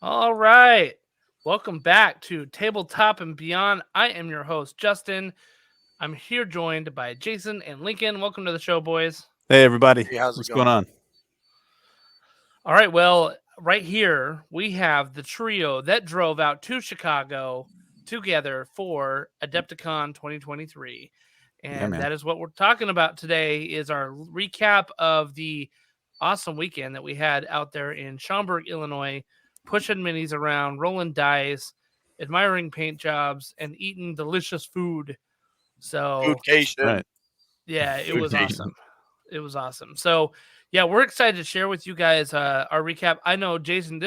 All right. Welcome back to Tabletop and Beyond. I am your host, Justin. I'm here joined by Jason and Lincoln. Welcome to the show, boys. Hey, everybody. Hey, how's it What's going? going on? All right. Well, right here, we have the trio that drove out to Chicago together for Adepticon 2023. Yeah, And man. that is what we're talking about today is our recap of the awesome weekend that we had out there in Schaumburg, Illinois, pushing minis around, rolling dice, admiring paint jobs, and eating delicious food. So, Foodcation. Right. yeah, it was Foodcation. awesome. It was awesome. So, yeah, we're excited to share with you guys our recap. I know, Jason,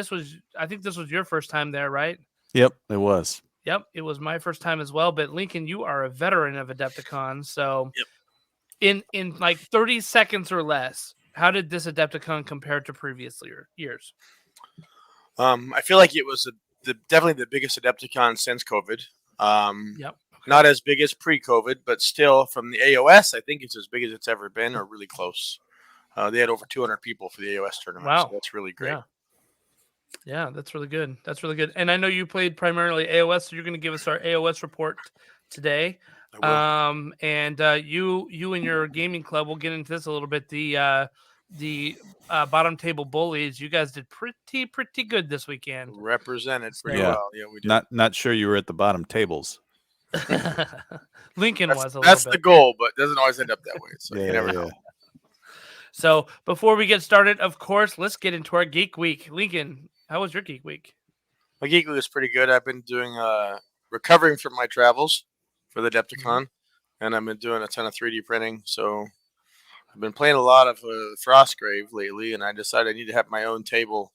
I think this was your first time there, right? Yep, it was. Yep, it was my first time as well. But Lincoln, you are a veteran of Adepticon, so in like 30 seconds or less, how did this Adepticon compare to previous years? I feel like it was definitely the biggest Adepticon since COVID. Yep. Not as big as pre-COVID, but still from the AOS, I think it's as big as it's ever been, or really close. They had over 200 people for the AOS tournament. Wow. So that's really great. Yeah, that's really good. That's really good. And I know you played primarily AOS, so you're going to give us our AOS report today. I will. And you and your gaming club, we'll get into this a little bit. The bottom table bullies, you guys did pretty good this weekend. Represented pretty Yeah. well. Yeah, we did. Not sure you were at the bottom tables. Lincoln was a little bit. That's the goal, but it doesn't always end up that way. So you never know. So before we get started, of course, let's get into our Geek Week. Lincoln, how was your Geek Week? My Geek Week was pretty good. I've been doing recovering from my travels for the Adepticon, and I've been doing a ton of 3D printing. So I've been playing a lot of Frostgrave lately, and I decided I need to have my own table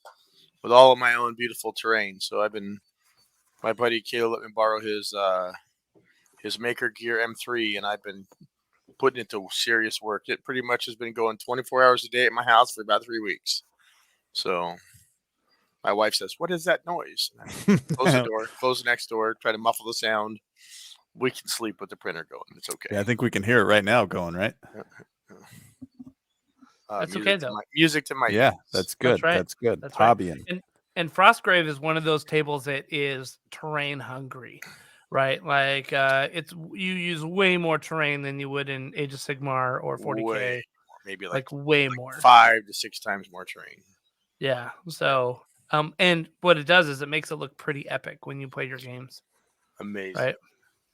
with all of my own beautiful terrain. So my buddy Caleb let me borrow his Maker Gear M3, and I've been putting it to serious work. It pretty much has been going 24 hours a day at my house for about 3 weeks. So my wife says, "What is that noise?" Close the door, close the next door, try to muffle the sound. We can sleep with the printer going. It's okay. Yeah, I think we can hear it right now going, right? That's okay, though. Music to my Yeah, ears. that's good. That's right. That's good. That's right. Hobbying. And Frostgrave is one of those tables that is terrain hungry, right? Like you use way more terrain than you would in Age of Sigmar or 40K. Way more, maybe like way more. 5 to 6 times more terrain. Yeah. So and what it does is it makes it look pretty epic when you play your games. Amazing. Right?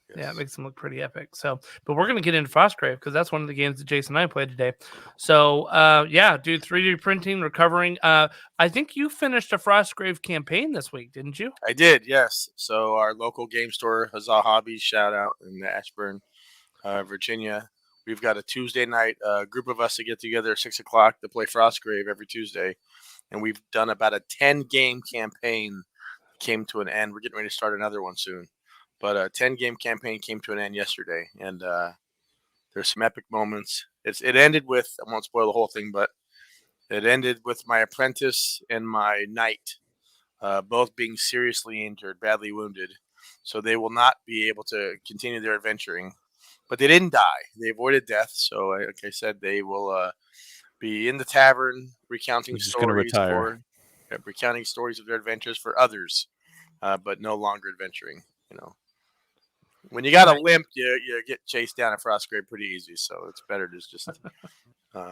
Yes. Yeah, it makes them look pretty epic. So, but we're going to get into Frostgrave because that's one of the games that Jason and I played today. So, yeah, dude, 3D printing, recovering. I think you finished a Frostgrave campaign this week, didn't you? I did, yes. So our local game store, Huzzah Hobbies, shout out in Ashburn, Virginia. We've got a Tuesday night group of us to get together at 6 o'clock to play Frostgrave every Tuesday. And we've done about a 10-game campaign. Came to an end. We're getting ready to start another one soon. But a 10-game campaign came to an end yesterday, and there's some epic moments. It ended with, I won't spoil the whole thing, but it ended with my apprentice and my knight both being seriously injured, badly wounded. So they will not be able to continue their adventuring. But they didn't die. They avoided death. So, like I said, they will be in the tavern recounting stories recounting stories of their adventures for others, but no longer adventuring, you know. When you got a limp, you get chased down at Frostgrave pretty easy, so it's better to just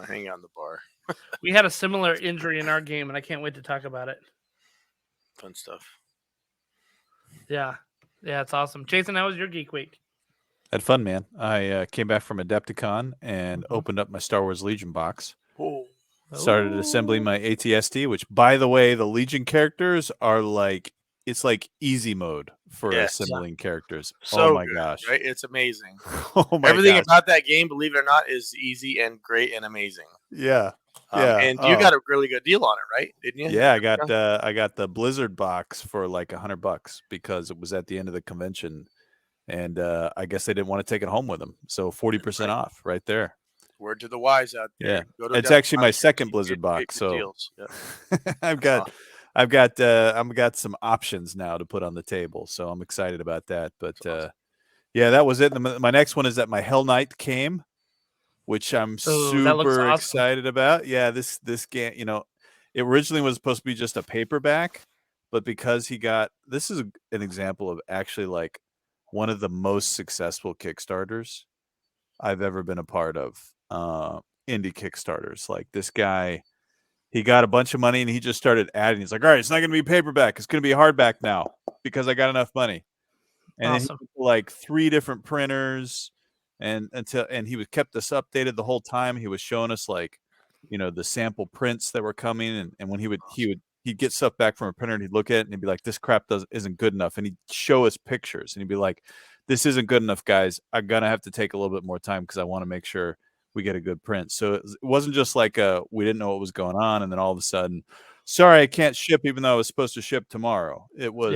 hang out in the bar. We had a similar injury in our game, and I can't wait to talk about it. Fun stuff. Yeah, it's awesome. Jason, how was your Geek Week? Had fun, man. I came back from Adepticon and opened up my Star Wars Legion box. Started assembling my ATST, which, by the way, the Legion characters are like, it's like easy mode for assembling characters. So oh my good, gosh. Right? It's amazing. Oh my Everything gosh. about that game, believe it or not, is easy and great and amazing. Yeah. And you got a really good deal on it, right? Didn't you? Yeah, I got the Blizzard box for like $100 because it was at the end of the convention, and I guess they didn't want to take it home with them, so 40% off right there. Word to the wise out there. Yeah, it's actually my second Blizzard box, so I've got some options now to put on the table, so I'm excited about that. But yeah, that was it. My next one is that my Hell Knight came, which I'm super excited about. Yeah, this game, you know, it originally was supposed to be just a paperback, but because this is an example of actually like one of the most successful Kickstarters I've ever been a part of. Indie Kickstarters. Like this guy, he got a bunch of money and he just started adding. He's like, all right, it's not going to be paperback. It's going to be hardback now because I got enough money. And then he went to like 3 different printers and he was kept us updated the whole time. He was showing us like, the sample prints that were coming. And when he'd get stuff back from a printer and he'd look at it and he'd be like, this crap isn't good enough. And he'd show us pictures and he'd be like, this isn't good enough, guys. I'm going to have to take a little bit more time because I want to make sure we get a good print. So it wasn't just like we didn't know what was going on. And then all of a sudden, sorry, I can't ship even though I was supposed to ship tomorrow. It was,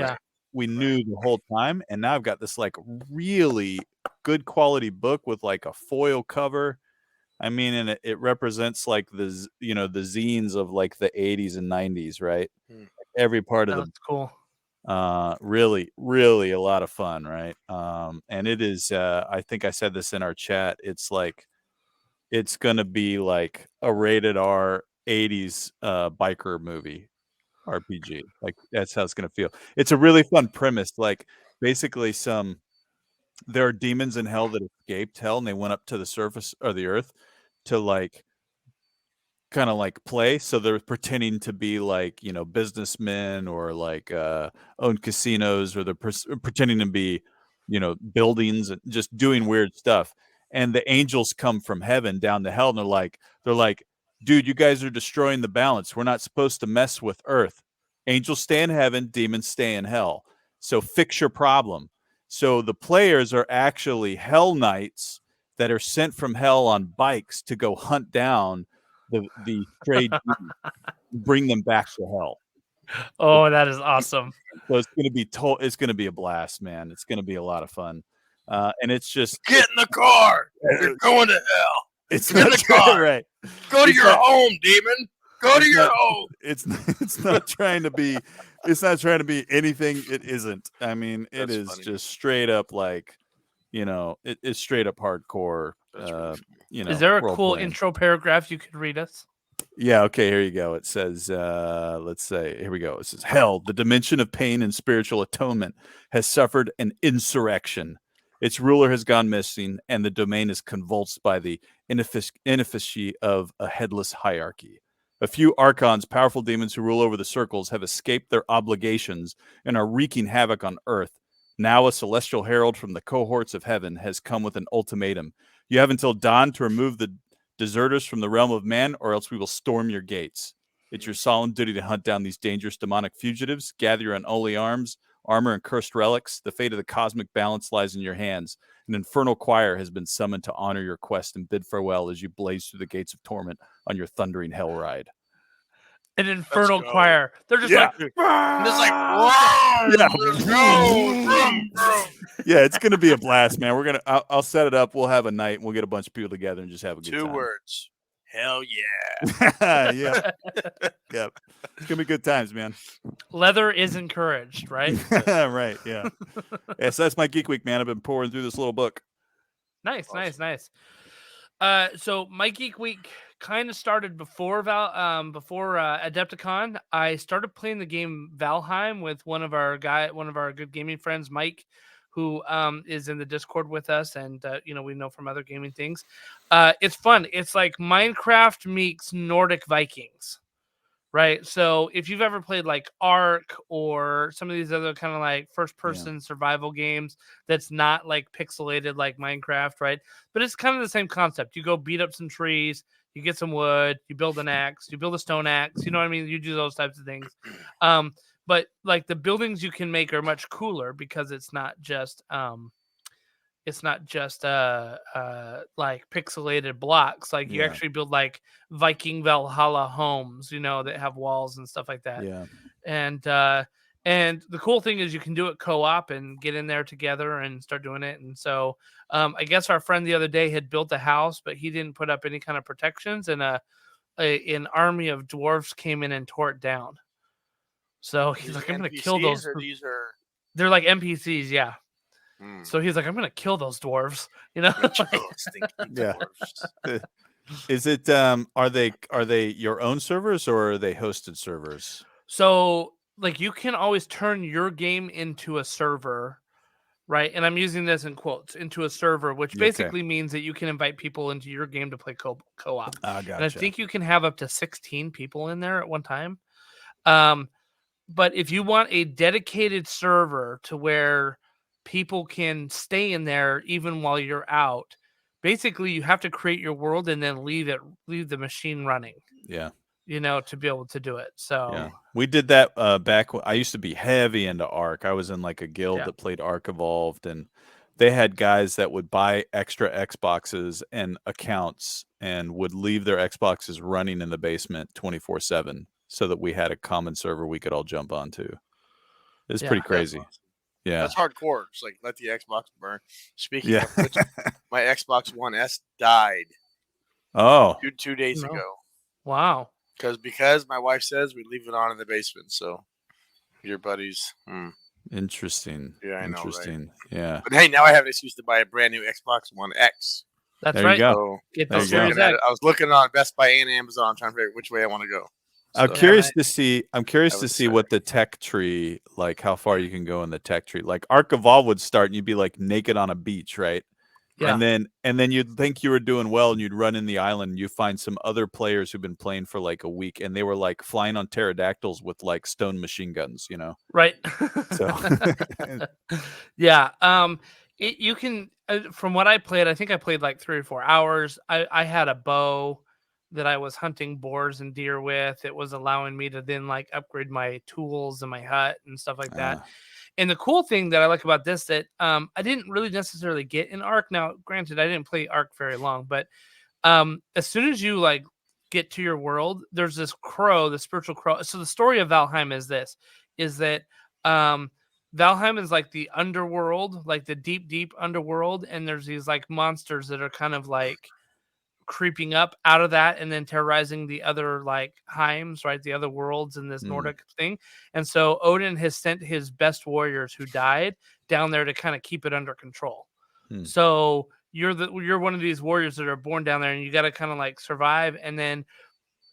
we knew the whole time. And now I've got this like really good quality book with like a foil cover. I mean, and it represents like the zines of like the 80s and 90s, right? Every part of That's cool. Really, really a lot of fun, right? And it is, I think I said this in our chat. It's like, it's going to be like a rated R 80s biker movie RPG. Like that's how it's going to feel. It's a really fun premise. Like basically there are demons in hell that escaped hell and they went up to the surface of the earth to like kind of like play. So they're pretending to be like, businessmen or like own casinos, or they're pretending to be, buildings and just doing weird stuff. And the angels come from heaven down to hell and they're like, dude, you guys are destroying the balance. We're not supposed to mess with earth. Angels stay in heaven, demons stay in hell. So fix your problem. So the players are actually hell knights that are sent from hell on bikes to go hunt down the stray demons, bring them back to hell. Oh, that is awesome. So it's going to be a blast, man. It's going to be a lot of fun. And it's just get in the car. You're going to hell. It's get in the car. Right. Go to your home, demon. Go to your home. It's not trying to be anything it isn't. I mean, it is funny. Just straight up like, it's straight up hardcore. Is there a cool intro paragraph you could read us? Yeah, okay, here you go. It says, let's say, here we go. It says, hell, the dimension of pain and spiritual atonement, has suffered an insurrection. Its ruler has gone missing, and the domain is convulsed by the inefficacy of a headless hierarchy. A few archons, powerful demons who rule over the circles, have escaped their obligations and are wreaking havoc on earth. Now a celestial herald from the cohorts of heaven has come with an ultimatum. You have until dawn to remove the deserters from the realm of man, or else we will storm your gates. It's your solemn duty to hunt down these dangerous demonic fugitives, gather your unholy armor, and cursed relics. The fate of the cosmic balance lies in your hands. An infernal choir has been summoned to honor your quest and bid farewell as you blaze through the gates of torment on your thundering hell ride. An infernal choir. They're just like, yeah, it's gonna be a blast, man. I'll set it up. We'll have a night and we'll get a bunch of people together and just have a good time. 2 words. Hell yeah. Yeah. Yeah. It's gonna be good times, man. Leather is encouraged, right? Right, yeah. Yeah, so that's my Geek Week, man. I've been pouring through this little book. Nice, awesome. Nice. So my Geek Week kind of started before Adepticon. I started playing the game Valheim with one of our good gaming friends, Mike, who is in the Discord with us, and we know from other gaming things. It's fun. It's like Minecraft meets Nordic Vikings, right? So if you've ever played like Ark or some of these other kind of like first-person survival games, that's not like pixelated like Minecraft, right? But it's kind of the same concept. You go beat up some trees, you get some wood, you build an axe, you build a stone axe. You know what I mean? You do those types of things. But like the buildings you can make are much cooler because it's not just like pixelated blocks. Like you actually build like Viking Valhalla homes, that have walls and stuff like that. Yeah. And the cool thing is you can do it co-op and get in there together and start doing it. And so I guess our friend the other day had built a house, but he didn't put up any kind of protections, and an army of dwarves came in and tore it down. So he's like, I'm going to kill those. They're like NPCs, yeah. So he's like, I'm going to kill those dwarves, Yeah. Is it are they your own servers or are they hosted servers? So like you can always turn your game into a server, right? And I'm using this in quotes, into a server, which basically means that you can invite people into your game to play co-op. Gotcha. And I think you can have up to 16 people in there at one time. But if you want a dedicated server to where people can stay in there even while you're out, basically you have to create your world and then leave the machine running. Yeah. To be able to do it. So we did that back when I used to be heavy into Ark. I was in like a guild that played Ark Evolved, and they had guys that would buy extra Xboxes and accounts and would leave their Xboxes running in the basement 24/7 so that we had a common server we could all jump onto. It's pretty crazy. Awesome. Yeah. That's hardcore. It's like let the Xbox burn. Speaking of which, my Xbox One S died. Oh. 2 days ago. Wow. Because my wife says we leave it on in the basement. So your buddies. Interesting. Yeah, I know. Interesting. Right? Yeah. But hey, now I have an excuse to buy a brand new Xbox One X. That's there right. You go. So get the Series X. I was looking on Best Buy and Amazon trying to figure out which way I want to go. So, I'm curious to see. I'm curious to see what the tech tree, like how far you can go in the tech tree. Like Ark Evolve would start, and you'd be like naked on a beach, right? Yeah. And then you'd think you were doing well, and you'd run in the island, and you find some other players who've been playing for like a week, and they were like flying on pterodactyls with like stone machine guns, Right. So yeah. You can from what I played, I think I played like 3 or 4 hours. I had a bow that I was hunting boars and deer with. It was allowing me to then like upgrade my tools and my hut and stuff like that. And the cool thing that I like about this that I didn't really necessarily get in Ark. Now, granted, I didn't play Ark very long, but as soon as you like get to your world, there's this crow, the spiritual crow. So the story of Valheim is that Valheim is like the underworld, like the deep, deep underworld, and there's these like monsters that are kind of like creeping up out of that and then terrorizing the other like heims, right? The other worlds in this Nordic thing. And so Odin has sent his best warriors who died down there to kind of keep it under control. So you're one of these warriors that are born down there, and you got to kind of like survive. And then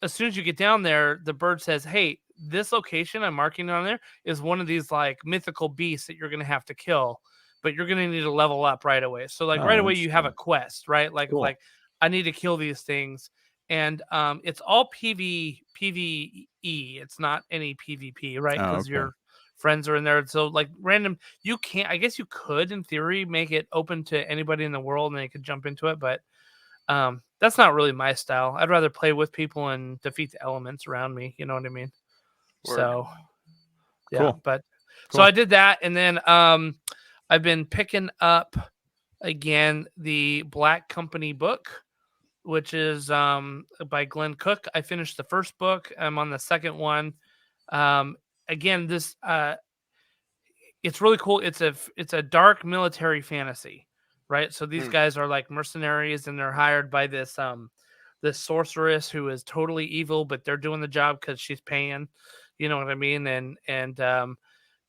as soon as you get down there, the bird says, hey, this location I'm marking on there is one of these like mythical beasts that you're going to have to kill, but you're going to need to level up right away. So like right away you have a quest, right? Like like I need to kill these things, and it's all PvE. It's not any PvP, right? Because your friends are in there. So like random, you can't. I guess you could, in theory, make it open to anybody in the world, and they could jump into it. But that's not really my style. I'd rather play with people and defeat the elements around me. You know what I mean? Word. So yeah, so I did that, and then I've been picking up again the Black Company book, which is by Glenn Cook. I finished the first book. I'm on the second one. Again, this it's really cool. It's a dark military fantasy, right? So these guys are like mercenaries, and they're hired by this sorceress who is totally evil, but they're doing the job because she's paying. You know what I mean? And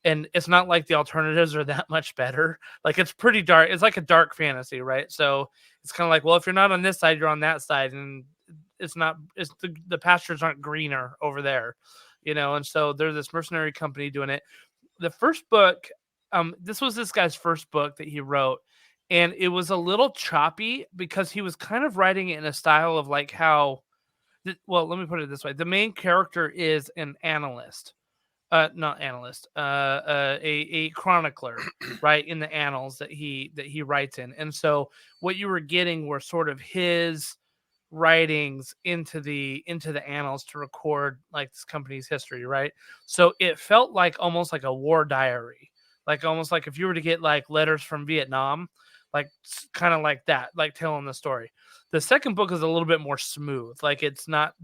it's not like the alternatives are that much better. Like it's pretty dark. It's like a dark fantasy, right? So it's kind of like, well, if you're not on this side, you're on that side, and it's the pastures aren't greener over there, And so there's this mercenary company doing it. The first book, this was this guy's first book that he wrote, and it was a little choppy because he was kind of writing it in a style of like how. Well, let me put it this way: the main character is an analyst. Not analyst, a chronicler, right, in the annals that he writes in. And so what you were getting were sort of his writings into the annals to record like this company's history, right? So it felt like almost like a war diary, like almost like if you were to get like letters from Vietnam, like kind of like that, like telling the story. The second book is a little bit more smooth, like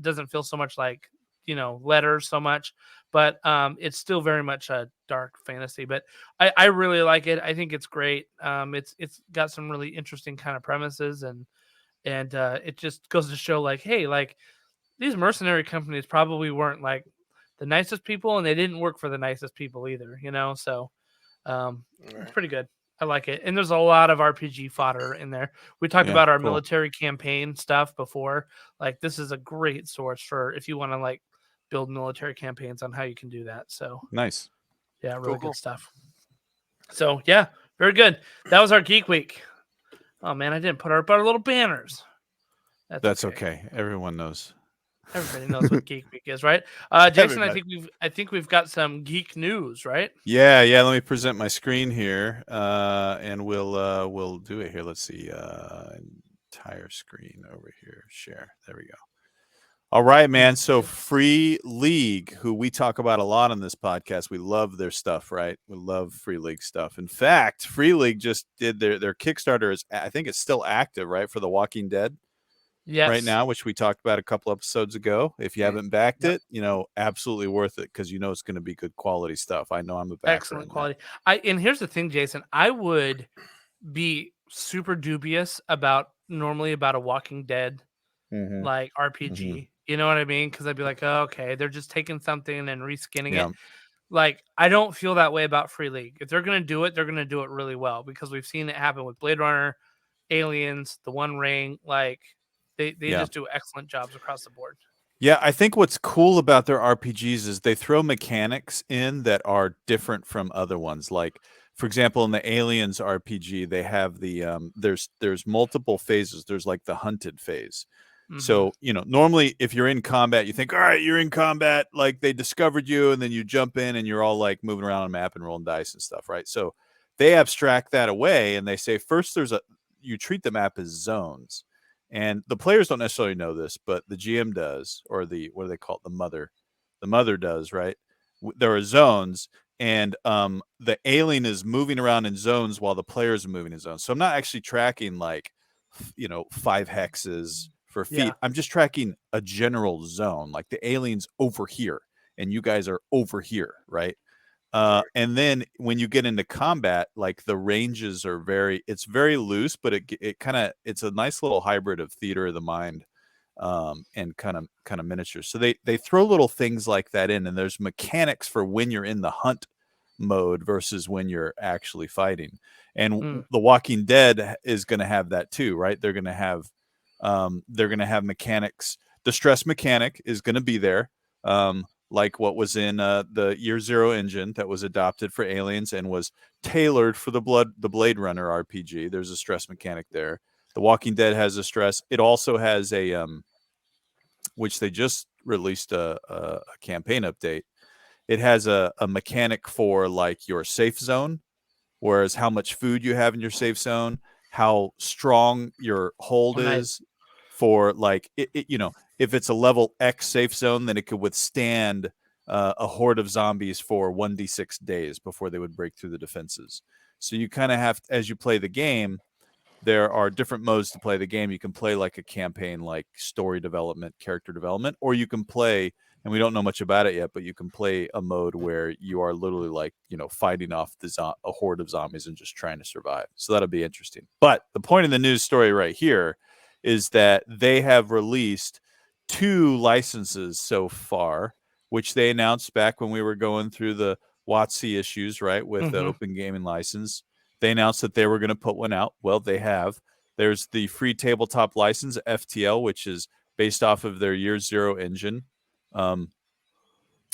doesn't feel so much like letters so much, but it's still very much a dark fantasy. But I really like it. I think it's great. It's got some really interesting kind of premises, and it just goes to show like, hey, like these mercenary companies probably weren't like the nicest people, and they didn't work for the nicest people either, So it's pretty good. I like it. And there's a lot of RPG fodder in there. We talked about our military campaign stuff before. Like this is a great source for if you want to like build military campaigns on how you can do that. So nice. Yeah, really Cool. good stuff. So yeah, very good. That was our Geek Week. Oh man, I didn't put up our little banners. That's okay. Everyone knows. Everybody knows what Geek Week is, right? Jason, I think we've got some geek news, right? Yeah. Let me present my screen here, and we'll do it here. Let's see, entire screen over here. Share. There we go. All right, man. So Free League, who we talk about a lot on this podcast, we love their stuff, right? We love Free League stuff. In fact, Free League just did their Kickstarter is, I think it's still active, right, for The Walking Dead. Yes. Right now, which we talked about a couple episodes ago. If you haven't backed it, absolutely worth it because it's going to be good quality stuff. I know I'm a backer. Excellent quality. And here's the thing, Jason, I would be super dubious about a Walking Dead like RPG. You know what I mean? Because I'd be like, oh, okay, they're just taking something and reskinning it. Like, I don't feel that way about Free League. If they're going to do it, they're going to do it really well because we've seen it happen with Blade Runner, Aliens, The One Ring. Like, they just do excellent jobs across the board. Yeah, I think what's cool about their RPGs is they throw mechanics in that are different from other ones. Like, for example, in the Aliens RPG, they have the there's multiple phases. There's like the hunted phase. So, normally if you're in combat, you think, all right, you're in combat, like they discovered you, and then you jump in and you're all like moving around on a map and rolling dice and stuff, right? So they abstract that away and they say first you treat the map as zones. And the players don't necessarily know this, but the GM does, or what do they call it? The mother does, right? There are zones, and the alien is moving around in zones while the players are moving in zones. So I'm not actually tracking 5 hexes for feet. Yeah. I'm just tracking a general zone, like the alien's over here and you guys are over here, right? And then when you get into combat, like the ranges are it's very loose, but it's a nice little hybrid of theater of the mind and kind of miniatures. So they throw little things like that in, and there's mechanics for when you're in the hunt mode versus when you're actually fighting. And The Walking Dead is going to have that too, right? They're going to have mechanics. The stress mechanic is going to be there. Like what was in the Year Zero engine that was adopted for Aliens and was tailored for the Blade Runner RPG. There's a stress mechanic there. The Walking Dead has a stress. It also has a which they just released a campaign update. It has a mechanic for like your safe zone, whereas how much food you have in your safe zone, how strong your hold is for like if it's a level X safe zone, then it could withstand a horde of zombies for 1d6 days before they would break through the defenses. So you kind of have, as you play the game, there are different modes to play the game. You can play like a campaign, like story development, character development, or you can play, and we don't know much about it yet, but you can play a mode where you are literally like, fighting off a horde of zombies and just trying to survive. So that'll be interesting. But the point of the news story right here is that they have released 2 licenses so far, which they announced back when we were going through the WotC issues, right, with the open gaming license. They announced that they were going to put one out. Well, they have. There's the free tabletop license, FTL, which is based off of their Year Zero engine. And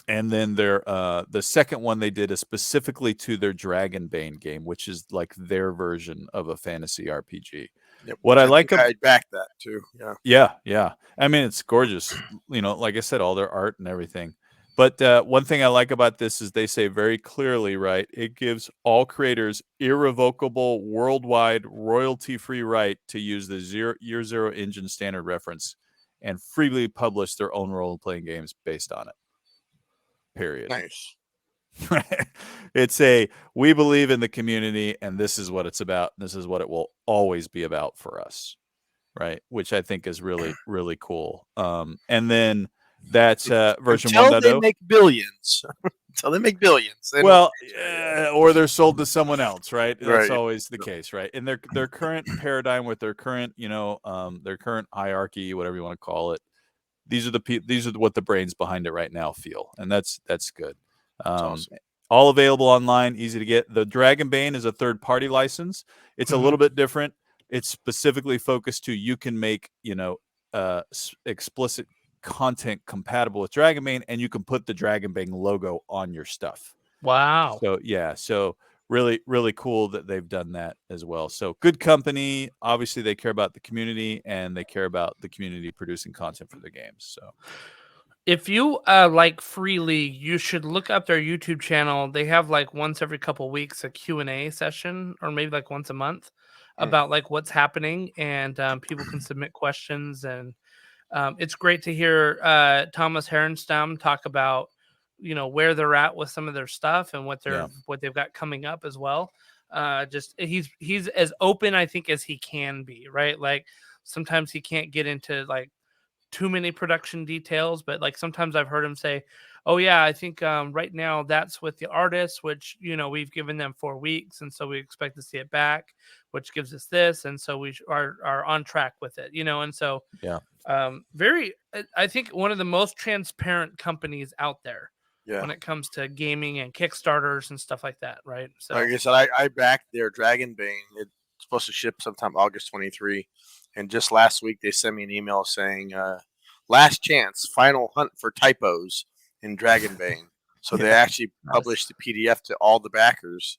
then the second one they did is specifically to their Dragonbane game, which is like their version of a fantasy RPG. Yep. What I like about I'd back that too. Yeah. Yeah. I mean, it's gorgeous. Like I said, all their art and everything. But one thing I like about this is they say very clearly, right, it gives all creators irrevocable, worldwide, royalty-free right to use the Year Zero engine standard reference and freely publish their own role-playing games based on it. Period. Nice. It's we believe in the community, and this is what it's about. This is what it will always be about for us, right? Which I think is really, really cool. And then that's version 1.0. Until they make billions. Until they make billions. Well, or they're sold to someone else, right? That's Right. always the case, right? In their current paradigm with their current, their current hierarchy, whatever you want to call it. These are what the brains behind it right now feel, and that's good. Awesome. All available online, easy to get. The Dragonbane is a third-party license. It's a little bit different. It's specifically focused to you can make explicit content compatible with Dragonbane, and you can put the Dragonbane logo on your stuff. Wow. So yeah, so really, really cool that they've done that as well. So good company. Obviously, they care about the community, and they care about the community producing content for their games. So if you like Free League, you should look up their YouTube channel. They have like once every couple weeks a Q&A session, or maybe like once a month, about like what's happening, and people can submit questions. And it's great to hear Thomas Herenstam talk about, you know, where they're at with some of their stuff and what they've got coming up as well. Just he's as open, I think, as he can be, right? Like sometimes he can't get into like too many production details, but like sometimes I've heard him say, "Oh yeah, I think right now that's with the artists, which, you know, we've given them 4 weeks, and so we expect to see it back, which gives us this, and so we are on track with it, you know." And so very, I think one of the most transparent companies out there when it comes to gaming and Kickstarters and stuff like that, right? So like I said, I backed their Dragonbane. It's supposed to ship sometime August 23. And just last week, they sent me an email saying, last chance, final hunt for typos in Dragonbane. So they actually published the PDF to all the backers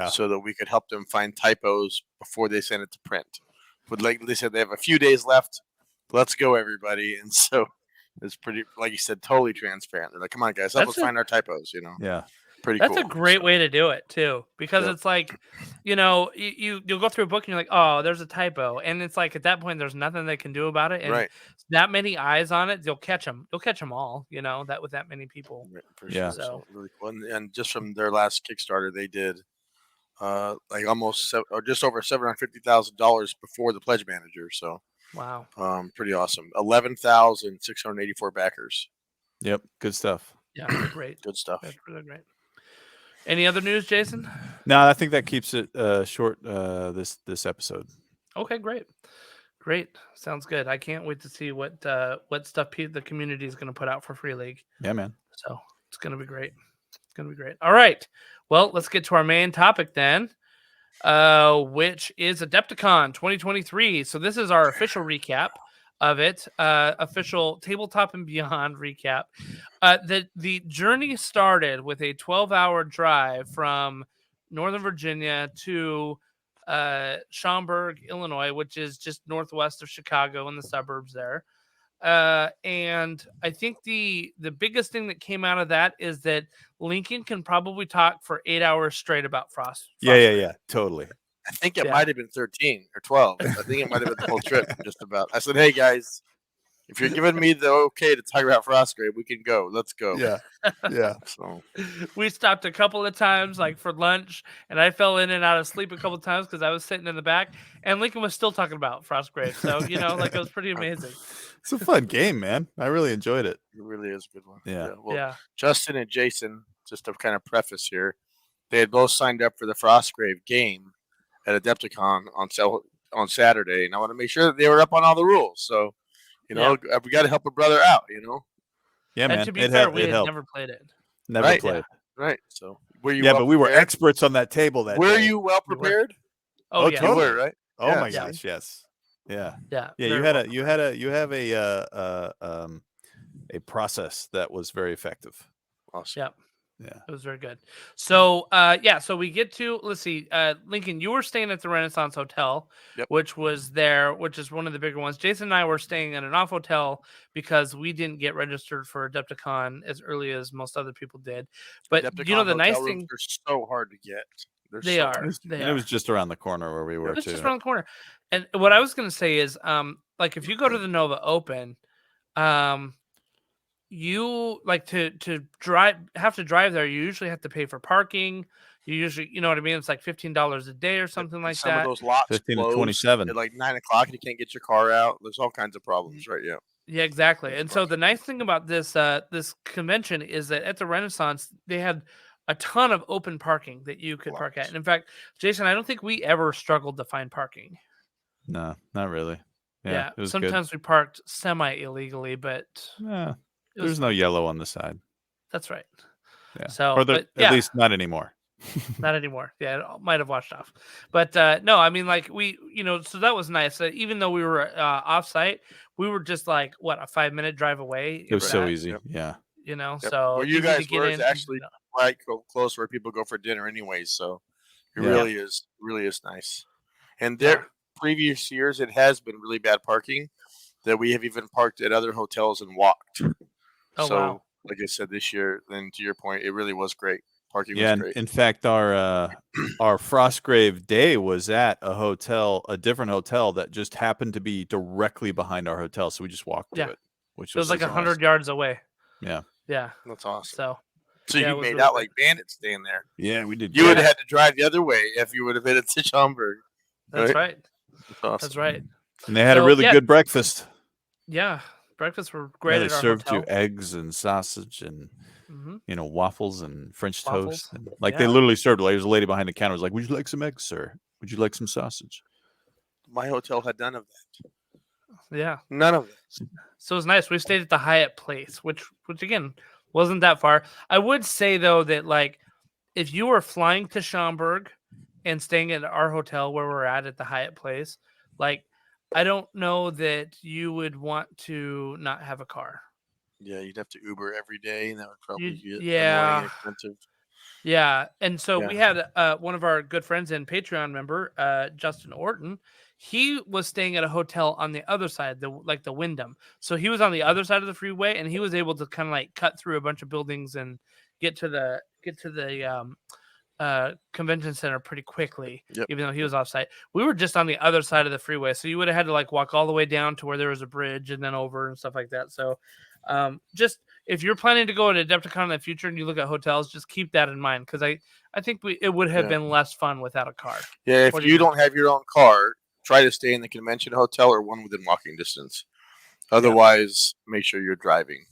so that we could help them find typos before they send it to print. But like they said, they have a few days left. Let's go, everybody. And so it's pretty, like you said, totally transparent. They're like, come on, guys, help us find our typos, you know? Yeah. Pretty That's cool. a great way to do it too, because it's like, you know, you'll go through a book and you're like, oh, there's a typo, and it's like at that point there's nothing they can do about it, and that many eyes on it, they'll catch them all, you know, that with that many people. For sure. So really cool. And just from their last Kickstarter, they did like almost or just over $750,000 before the pledge manager. So wow, pretty awesome. 11,684 backers. Yep, good stuff. Yeah, great, good stuff. That's really great. Any other news, Jason? No, I think that keeps it short this episode. Okay, great. Sounds good. I can't wait to see what stuff the community is going to put out for Free League. Yeah, man. So it's going to be great. All right. Well, let's get to our main topic then, which is Adepticon 2023. So this is our official recap of it, official Tabletop and Beyond recap. The journey started with a 12-hour drive from Northern Virginia to Schaumburg, Illinois, which is just northwest of Chicago in the suburbs there. And I think the biggest thing that came out of that is that Lincoln can probably talk for 8 hours straight about Frost. Yeah, totally. I think it might have been 13 or 12. I think it might have been the whole trip, just about. I said, hey, guys, if you're giving me the okay to talk about Frostgrave, we can go. Let's go. Yeah. So we stopped a couple of times, like for lunch, and I fell in and out of sleep a couple of times because I was sitting in the back, and Lincoln was still talking about Frostgrave. So, you know, like it was pretty amazing. It's a fun game, man. I really enjoyed it. It really is a good one. Yeah. Well, Justin and Jason, just to kind of preface here, they had both signed up for the Frostgrave game at Adepticon on Saturday, and I want to make sure that they were up on all the rules. So, you know, we got to help a brother out, you know? Yeah, man. And to be fair, we had never played it. Never played. Right. So, were you but we were experts on that table that Were day. you well prepared? Oh, yeah. You were, right? Oh my gosh, yes. Yeah. You have a process that was very effective. Awesome. Yep. Yeah. It was very good. So, so we get to, let's see, Lincoln, you were staying at the Renaissance Hotel, which is one of the bigger ones. Jason and I were staying at an off hotel because we didn't get registered for Adepticon as early as most other people did. But Adepticon, you know, the nice thing, they're so hard to get. They are. It was just around the corner where we were. It was just around the corner. And what I was going to say is, like if you go to the Nova Open, you like to have to drive there. You usually have to pay for parking. You usually, you know what I mean? It's like $15 a day or something like that. Some of those lots 15 to 27 at like 9 o'clock. You can't get your car out. There's all kinds of problems, right? Yeah. Yeah, exactly. And so the nice thing about this this convention is that at the Renaissance they had a ton of open parking that you could park at. And in fact, Jason, I don't think we ever struggled to find parking. No, not really. Yeah, it was sometimes we parked semi-illegally, but there's no yellow on the side. That's right. Yeah. So, at least not anymore. Not anymore. Yeah, it might have washed off. But no, I mean, like so that was nice. Even though we were off site, we were just like what, a 5-minute drive away. It was so easy. Yep. Yeah. Yep. So where you easy guys to get were in. is actually right close where people go for dinner anyways. So it really is nice. And there previous years it has been really bad parking that we have even parked at other hotels and walked. Oh, so wow. like I said, this year, then to your point, it really was great. Parking Yeah, was great. in fact, our Frostgrave day was at a different hotel that just happened to be directly behind our hotel, so we just walked to it, which It was like awesome. 100 yards away. Yeah, that's awesome. So you made really out like bandits staying there. Yeah, we did. You would have had to drive the other way if you would have hit it to Schaumburg. That's right. That's awesome. That's right. And they had a really good breakfast. Yeah, breakfasts were great. They at our served hotel. you eggs and sausage and waffles and French toast. And, they Yeah. literally served. Like, there was a lady behind the counter was like, "Would you like some eggs, sir? Would you like some sausage?" My hotel had none of that. Yeah, none of it. So it was nice. We stayed at the Hyatt Place, which again wasn't that far. I would say though that like if you were flying to Schaumburg and staying at our hotel where we're at the Hyatt Place, like I don't know that you would want to not have a car. Yeah, you'd have to Uber every day, and that would probably be yeah annoying and expensive. Yeah, and so we had one of our good friends and Patreon member, Justin Orton. He was staying at a hotel on the other side, the Wyndham. So he was on the other side of the freeway, and he was able to kind of like cut through a bunch of buildings and get to the convention center pretty quickly, even though he was off site. We were just on the other side of the freeway, so you would have had to like walk all the way down to where there was a bridge and then over and stuff like that. So just if you're planning to go to Adepticon in the future and you look at hotels, just keep that in mind because I think it would have been less fun without a car. Yeah, if you don't have your own car, try to stay in the convention hotel or one within walking distance. Otherwise, make sure you're driving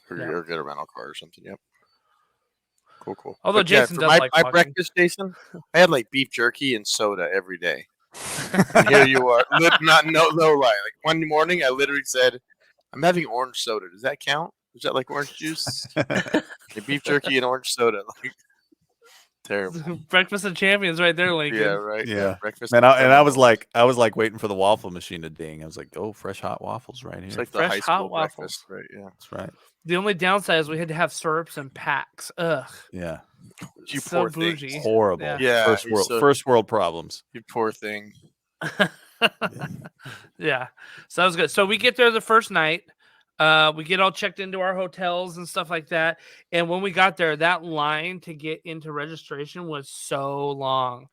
or get a rental car or something. Yep. Cool. Although Jason does like my breakfast, Jason, I had like beef jerky and soda every day. Here you are, no lie. Like one morning, I literally said, "I'm having orange soda. Does that count? Is that like orange juice?" Beef jerky and orange soda. Like, terrible. Breakfast of champions, right there, Lincoln. Yeah, right. Yeah, breakfast. And I was like waiting for the waffle machine to ding. I was like, "Oh, fresh hot waffles right here." It's like fresh the high school hot waffles, right? Yeah, that's right. The only downside is we had to have syrups and packs. Ugh. Yeah. You so poor bougie. thing. Horrible. Yeah. First world problems. You poor thing. Yeah. So that was good. So we get there the first night. We get all checked into our hotels and stuff like that. And when we got there, that line to get into registration was so long.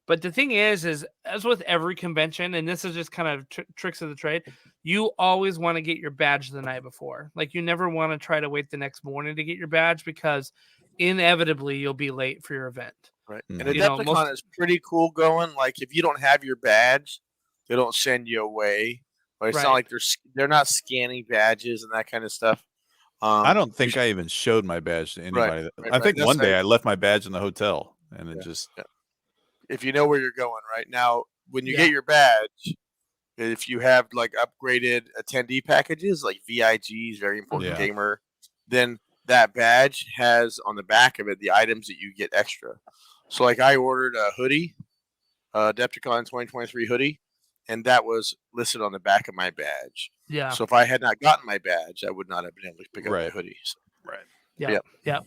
But the thing is as with every convention, and this is just kind of tricks of the trade, you always want to get your badge the night before. Like you never want to try to wait the next morning to get your badge because inevitably you'll be late for your event. Right. And Adepticon is pretty cool going. Like if you don't have your badge, they don't send you away. But it's not like they're not scanning badges and that kind of stuff. I don't think I even showed my badge to anybody. I think one day I left my badge in the hotel and it just. Yeah. If you know where you're going right now, when you get your badge, if you have like upgraded attendee packages like VIGs, very important gamer, then that badge has on the back of it the items that you get extra. So like I ordered a hoodie, Adepticon 2023 hoodie, and that was listed on the back of my badge. Yeah. So if I had not gotten my badge, I would not have been able to pick up my hoodie. So, Yeah.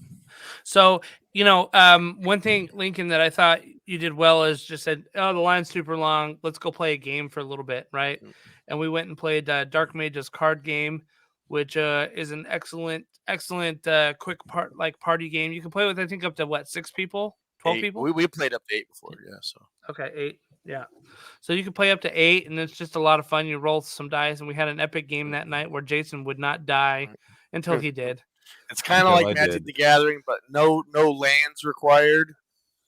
So, one thing, Lincoln, that I thought you did well is just said, "Oh, the line's super long. Let's go play a game for a little bit," right? Mm-hmm. And we went and played Dark Mage's card game, which is an excellent quick party game. You can play with I think up to 6 people, 12 people. We played up to 8 before, So okay, 8. Yeah. So you can play up to 8, and it's just a lot of fun. You roll some dice, and we had an epic game that night where Jason would not die until he did. It's kind of like Magic the Gathering, but no lands required,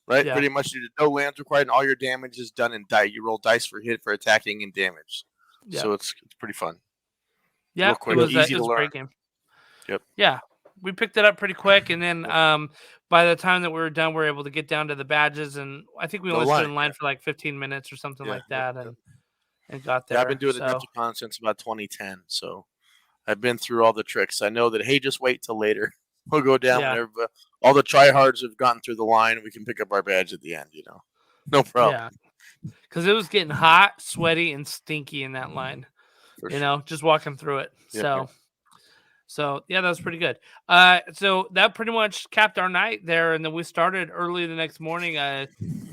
right? Yeah. Pretty much no lands required, and all your damage is done in dice. You roll dice for hit, for attacking, and damage. Yeah. So it's pretty fun. Yeah, quick, it was easy a to learn. Great game. Yep. Yeah, we picked it up pretty quick, and then by the time that we were done, we were able to get down to the badges, and I think we only stood in line for like 15 minutes or something like that, and got there. Yeah, I've been doing Adepticon since about 2010, so I've been through all the tricks. I know that, hey, just wait till later. We'll go down whenever all the tryhards have gotten through the line. We can pick up our badge at the end. No problem. Yeah, because it was getting hot, sweaty, and stinky in that line. Just walking through it. Yep. So yeah, that was pretty good. So that pretty much capped our night there, and then we started early the next morning.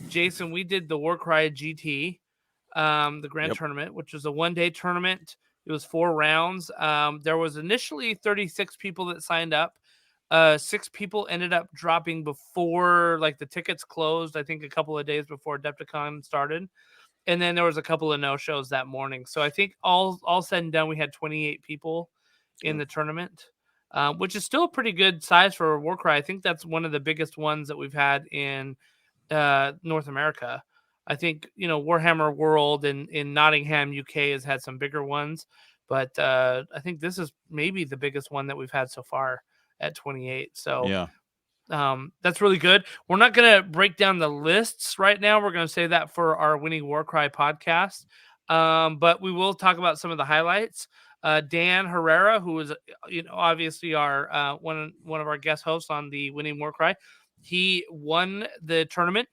Jason, we did the Warcry GT, the grand tournament, which was a 1-day tournament. It was 4 rounds. There was initially 36 people that signed up. 6 people ended up dropping before the tickets closed, I think a couple of days before Adepticon started. And then there was a couple of no-shows that morning. So I think all said and done, we had 28 people in the tournament, which is still a pretty good size for Warcry. I think that's one of the biggest ones that we've had in North America. I think, Warhammer World in Nottingham, UK has had some bigger ones, but I think this is maybe the biggest one that we've had so far at 28. So that's really good. We're not going to break down the lists right now. We're going to save that for our Winning Warcry podcast. But we will talk about some of the highlights. Dan Herrera, who is obviously our one of our guest hosts on the Winning Warcry, he won the tournament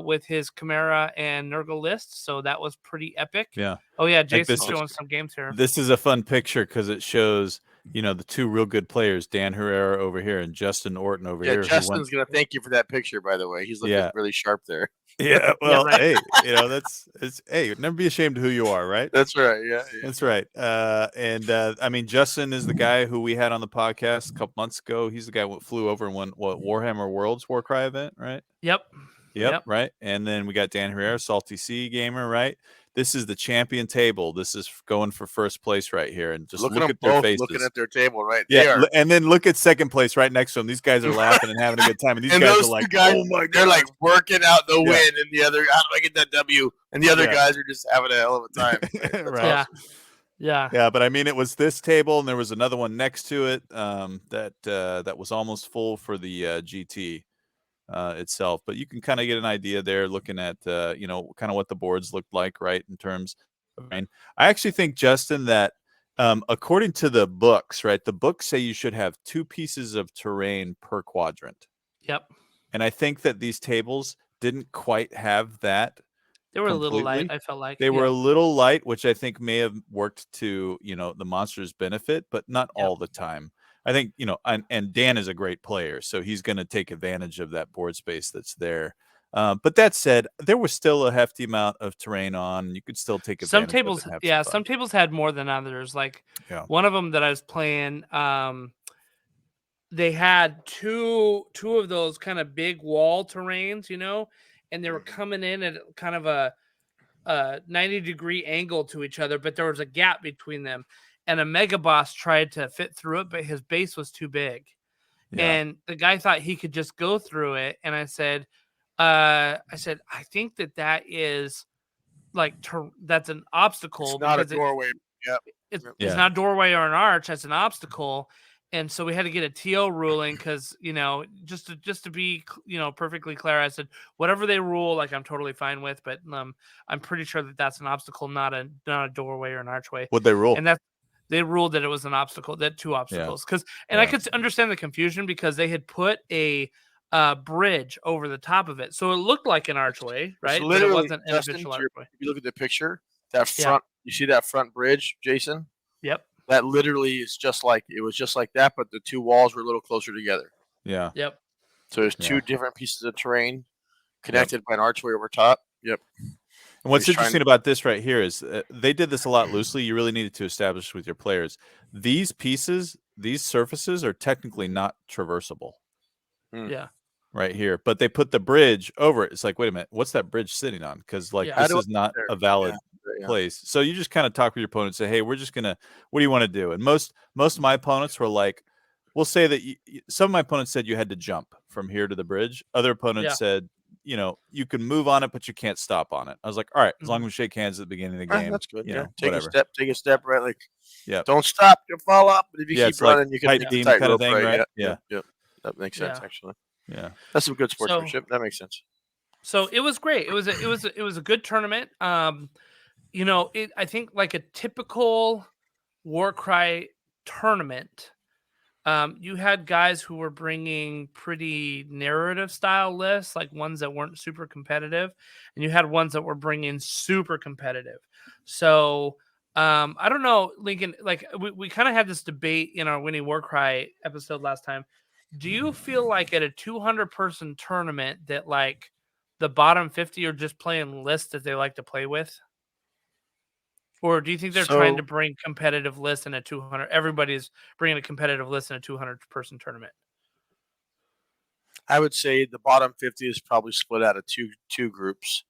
with his Chimera and Nurgle list, so that was pretty epic. Yeah. Oh yeah, Jason's showing some games here. This is a fun picture because it shows the 2 real good players, Dan Herrera over here and Justin Orton over here. Justin's gonna thank you for that picture, by the way. He's looking really sharp there. Yeah, well, hey, hey, never be ashamed of who you are, right? That's right. Yeah. That's right. I mean, Justin is the guy who we had on the podcast a couple months ago. He's the guy who flew over and won Warhammer World's Warcry event, right? Yep. Right. And then we got Dan Herrera, Salty Sea Gamer, right? This is the champion table. This is going for first place right here, and just look at their faces. Looking at their table, right? Yeah, and then look at second place right next to them. These guys are laughing and having a good time, and these guys are like, "Oh my god!" They're like working out the win, and the other, how do I get that W? And the other guys are just having a hell of a time. Right? Awesome. Yeah. But I mean, it was this table, and there was another one next to it that was almost full for the GT. Itself, but you can kind of get an idea there looking at kind of what the boards looked like, right, in terms of terrain. I actually think, Justin, that according to the books, right, the books say you should have 2 pieces of terrain per quadrant. Yep. And I think that these tables didn't quite have that. They were a little light, I felt like. They were a little light, which I think may have worked to the monster's benefit, but not all the time. I think, and Dan is a great player, so he's going to take advantage of that board space that's there. But that said, there was still a hefty amount of terrain on. You could still take advantage. Some tables, some tables had more than others. One of them that I was playing, they had two of those kind of big wall terrains, and they were coming in at kind of a 90-degree angle to each other, but there was a gap between them. And a mega boss tried to fit through it, but his base was too big. Yeah. And the guy thought he could just go through it. And I said, I think that is that's an obstacle. It's not a doorway. It's not a doorway or an arch. That's an obstacle. And so we had to get a TO ruling because, just to be, perfectly clear, I said, whatever they rule, I'm totally fine with. But I'm pretty sure that that's an obstacle, not a doorway or an archway. What'd they rule? And they ruled that it was an obstacle, that 2 obstacles. I could understand the confusion because they had put a bridge over the top of it. So it looked like an archway, right? But it wasn't an official archway. If you look at the picture, that front, you see that front bridge, Jason? Yep. That literally is just like that, but the 2 walls were a little closer together. Yeah. Yep. So there's 2 different pieces of terrain connected by an archway over top. Yep. And what's interesting about this right here is they did this a lot loosely. You really needed to establish with your players. These pieces, these surfaces are technically not traversable. Yeah. Right here. But they put the bridge over it. It's like, wait a minute, what's that bridge sitting on? Because this is not a valid place. So you just kind of talk with your opponent and say, hey, we're just going to, what do you want to do? And most of my opponents were like, we'll say that some of my opponents said you had to jump from here to the bridge. Other opponents said, you can move on it, but you can't stop on it. I was like, all right, as long as we shake hands at the beginning of the game. That's good. Take a step, right? Don't stop, you'll fall up. But if you keep running, you can tight kind of thing, right? Yeah. That makes sense, actually. Yeah. That's some good sportsmanship. That makes sense. So it was great. It was a good tournament. I think like a typical Warcry tournament, you had guys who were bringing pretty narrative style lists, like ones that weren't super competitive, and you had ones that were bringing super competitive. So I don't know, Lincoln, like we kind of had this debate in our Winnie Warcry episode last time. Do you feel like at a 200-person tournament that like the bottom 50 are just playing lists that they like to play with? Or do you think they're trying to bring competitive lists in a 200? Everybody's bringing a competitive list in a 200-person tournament. I would say the bottom 50 is probably split out of two groups.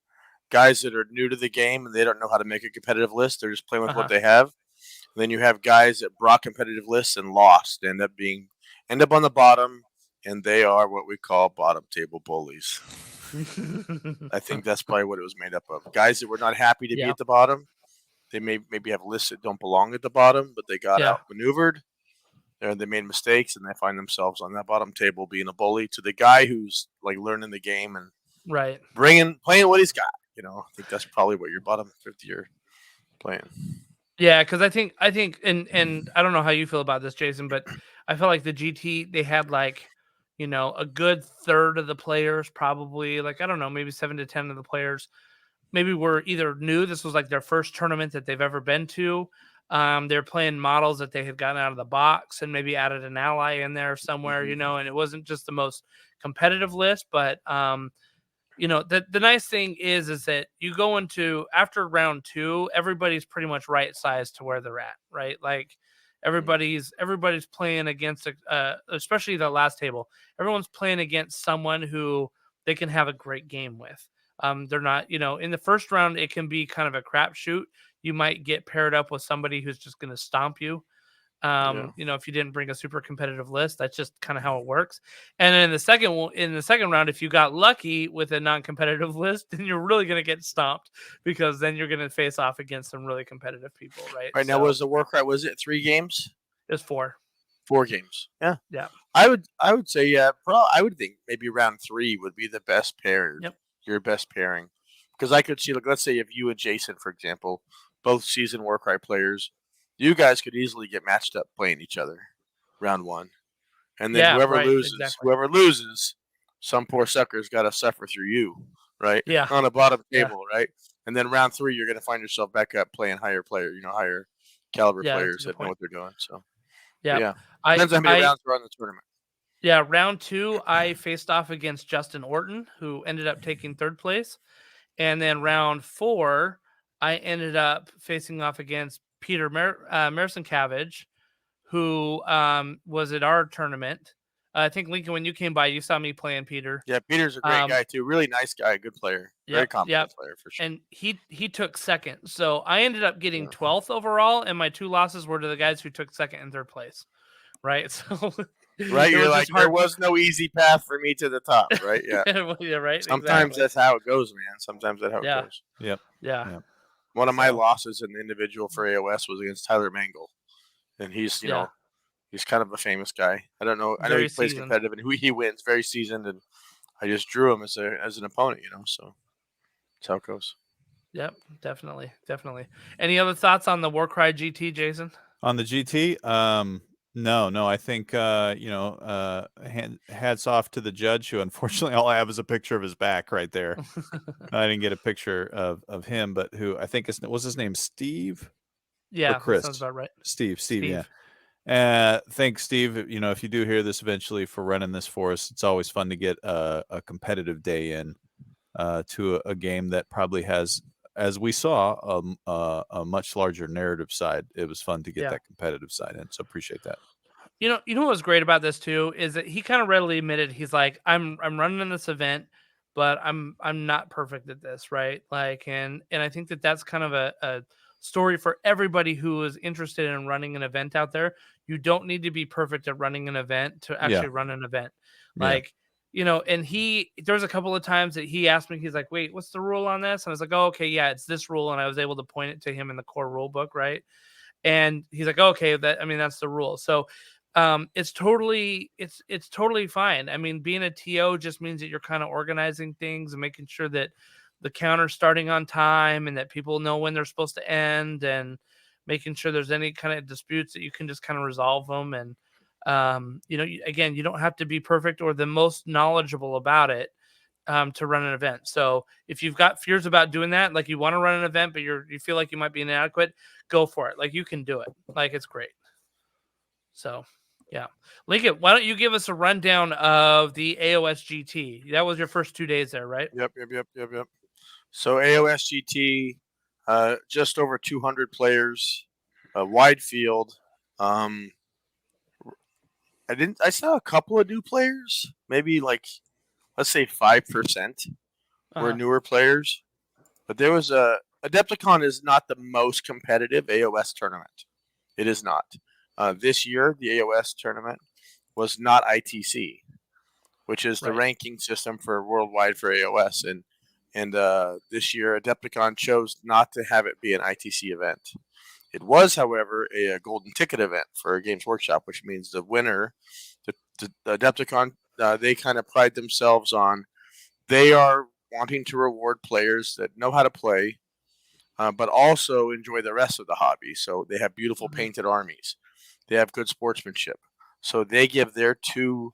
Guys that are new to the game and they don't know how to make a competitive list. They're just playing with what they have. And then you have guys that brought competitive lists and lost, end up on the bottom, and they are what we call bottom table bullies. I think that's probably what it was made up of. Guys that were not happy to be at the bottom. They maybe have lists that don't belong at the bottom, but they got outmaneuvered. They made mistakes, and they find themselves on that bottom table being a bully to the guy who's like learning the game and playing what he's got. I think that's probably what your bottom 50 are playing. Yeah, because I think, and I don't know how you feel about this, Jason, but I feel like the GT, they had like, a good third of the players, probably like, I don't know, maybe 7 to 10 of the players maybe were either new. This was like their first tournament that they've ever been to. They're playing models that they had gotten out of the box and maybe added an ally in there somewhere, and it wasn't just the most competitive list, but the nice thing is that you go into after round 2, everybody's pretty much right sized to where they're at, right? Like everybody's playing against especially the last table. Everyone's playing against someone who they can have a great game with. They're not, in the first round, it can be kind of a crapshoot. You might get paired up with somebody who's just going to stomp you. If you didn't bring a super competitive list, that's just kind of how it works. And then in the second round, if you got lucky with a non-competitive list, then you're really going to get stomped because then you're going to face off against some really competitive people, right? Right now, was the Warcry? Was it 3 games? It was 4. 4 games. Yeah. Yeah. I would say I would think maybe round 3 would be the best pair. Yep. Your best pairing, because I could see, like, let's say if you and Jason, for example, both seasoned Warcry players, you guys could easily get matched up playing each other round 1, and then whoever loses, some poor sucker's got to suffer through you, right? Yeah. On the bottom table, right? And then round 3, you're going to find yourself back up playing higher caliber players that know what they're doing. So yeah, depends on how many rounds are on the tournament. Yeah, round 2, I faced off against Justin Orton, who ended up taking 3rd place. And then round 4, I ended up facing off against Peter Merson-Cabbage, who was at our tournament. I think, Lincoln, when you came by, you saw me playing Peter. Yeah, Peter's a great guy, too. Really nice guy, good player. Very competent player, for sure. And he took 2nd. So I ended up getting 12th overall, and my 2 losses were to the guys who took 2nd and 3rd place. Right? So... Right, you're like, there was no easy path for me to the top, right? Yeah. Yeah, right. Sometimes that's how it goes, man. Sometimes that's how it goes. Yep. Yeah. One of my losses in the individual for AOS was against Tyler Mangle. And he's, he's kind of a famous guy. I don't know. I know he plays competitive and he wins, very seasoned, and I just drew him as an opponent, so that's how it goes. Yep, definitely. Any other thoughts on the Warcry GT, Jason? On the GT? No. I think hats off to the judge, who unfortunately all I have is a picture of his back right there. I didn't get a picture of him, but who I think was his name Steve? Yeah, or Chris? That sounds about right. Steve. Yeah. Thanks, Steve. If you do hear this eventually, for running this for us. It's always fun to get a competitive day in to a game that probably has, as we saw, a much larger narrative side. It was fun to get that competitive side in, so appreciate that. You know what was great about this too is that he kind of readily admitted, he's like, I'm running in this event, but I'm not perfect at this, right? Like, and I think that's kind of a story for everybody who is interested in running an event out there. You don't need to be perfect at running an event to actually run an event. Like, and there's a couple of times that he asked me, he's like, wait, what's the rule on this? And I was like, oh, okay, yeah, it's this rule. And I was able to point it to him in the core rule book, right? And he's like, okay, that's the rule. So it's totally fine. I mean, being a TO just means that you're kind of organizing things and making sure that the counter's starting on time and that people know when they're supposed to end, and making sure there's any kind of disputes that you can just kind of resolve them. And Again, you don't have to be perfect or the most knowledgeable about it to run an event. So if you've got fears about doing that, like you want to run an event, but you feel like you might be inadequate, go for it. Like you can do it. Like it's great. So yeah. Lincoln, why don't you give us a rundown of the AOS GT? That was your first 2 days there, right? Yep. So AOS GT, just over 200 players, a wide field. I saw a couple of new players, maybe like, let's say 5% were newer players. But there was Adepticon is not the most competitive AOS tournament. It is not. This year, the AOS tournament was not ITC, which is the ranking system for worldwide for AOS. And this year, Adepticon chose not to have it be an ITC event. It was, however, a golden ticket event for Games Workshop, which means the winner, the Adepticon, they kind of pride themselves on, they are wanting to reward players that know how to play, but also enjoy the rest of the hobby. So they have beautiful painted armies. They have good sportsmanship. So they give their 2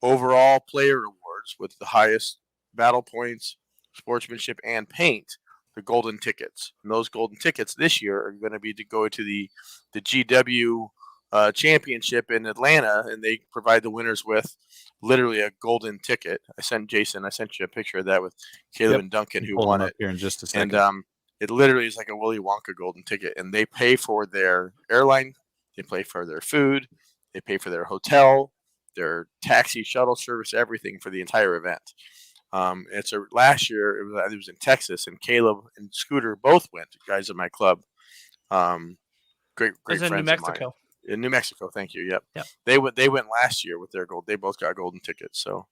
overall player awards with the highest battle points, sportsmanship, and paint, the golden tickets. And those golden tickets this year are going to be to go to the GW championship in Atlanta, and they provide the winners with literally a golden ticket. I sent you a picture of that with Caleb and Duncan, who won it here in just a second. And it literally is like a Willy Wonka golden ticket, and they pay for their airline, they pay for their food, they pay for their hotel, their taxi, shuttle service, everything for the entire event. Last year it was in Texas, and Caleb and Scooter both went. Guys at my club, great friends in New of Mexico. mine. In New Mexico, thank you. Yep. They went last year with their gold. They both got golden tickets. So,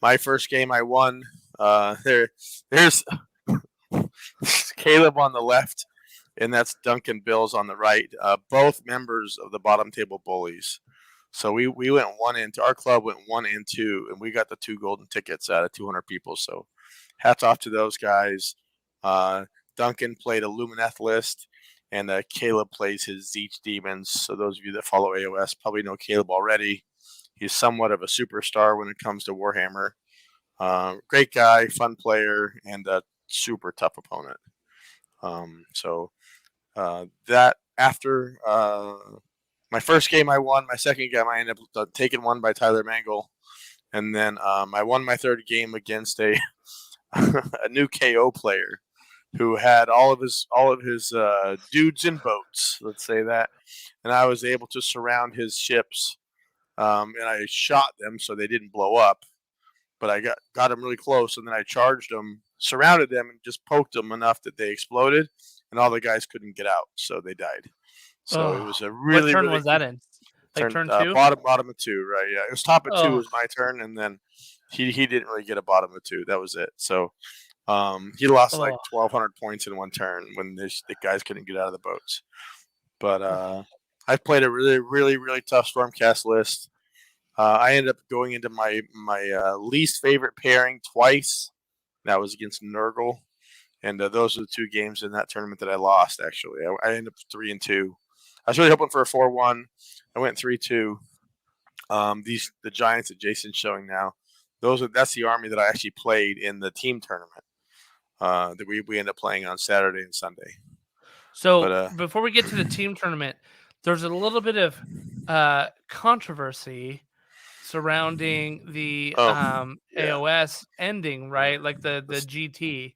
my first game I won. There's Caleb on the left, and that's Duncan Bills on the right. Both members of the bottom table bullies. So we went 1 and 2. Our club went 1 and 2, and we got the 2 golden tickets out of 200 people. So, hats off to those guys. Duncan played a Lumineth list, and Caleb plays his Zeech Demons. So those of you that follow AOS probably know Caleb already. He's somewhat of a superstar when it comes to Warhammer. Great guy, fun player, and a super tough opponent. That after my first game I won, my second game I ended up taking one by Tyler Mangle, and then I won my third game against a new KO player who had all of his dudes in boats, let's say that, and I was able to surround his ships, and I shot them so they didn't blow up, but I got them really close, and then I charged them, surrounded them, and just poked them enough that they exploded, and all the guys couldn't get out, so they died. So it was a really. What turn really was that in? Like turn 2? Bottom of 2, right? Yeah, it was top of 2 was my turn, and then he didn't really get a bottom of 2. That was it. So he lost like 1,200 points in one turn when the guys couldn't get out of the boats. But I played a really, really, really tough Stormcast list. I ended up going into my least favorite pairing twice. That was against Nurgle, and those are the 2 games in that tournament that I lost. Actually, I ended up 3 and 2. I was really hoping for a 4-1. I went 3-2. The Giants that Jason's showing now, that's the army that I actually played in the team tournament that we end up playing on Saturday and Sunday. So before we get to the team tournament, there's a little bit of controversy surrounding the AOS ending, right? Like the GT.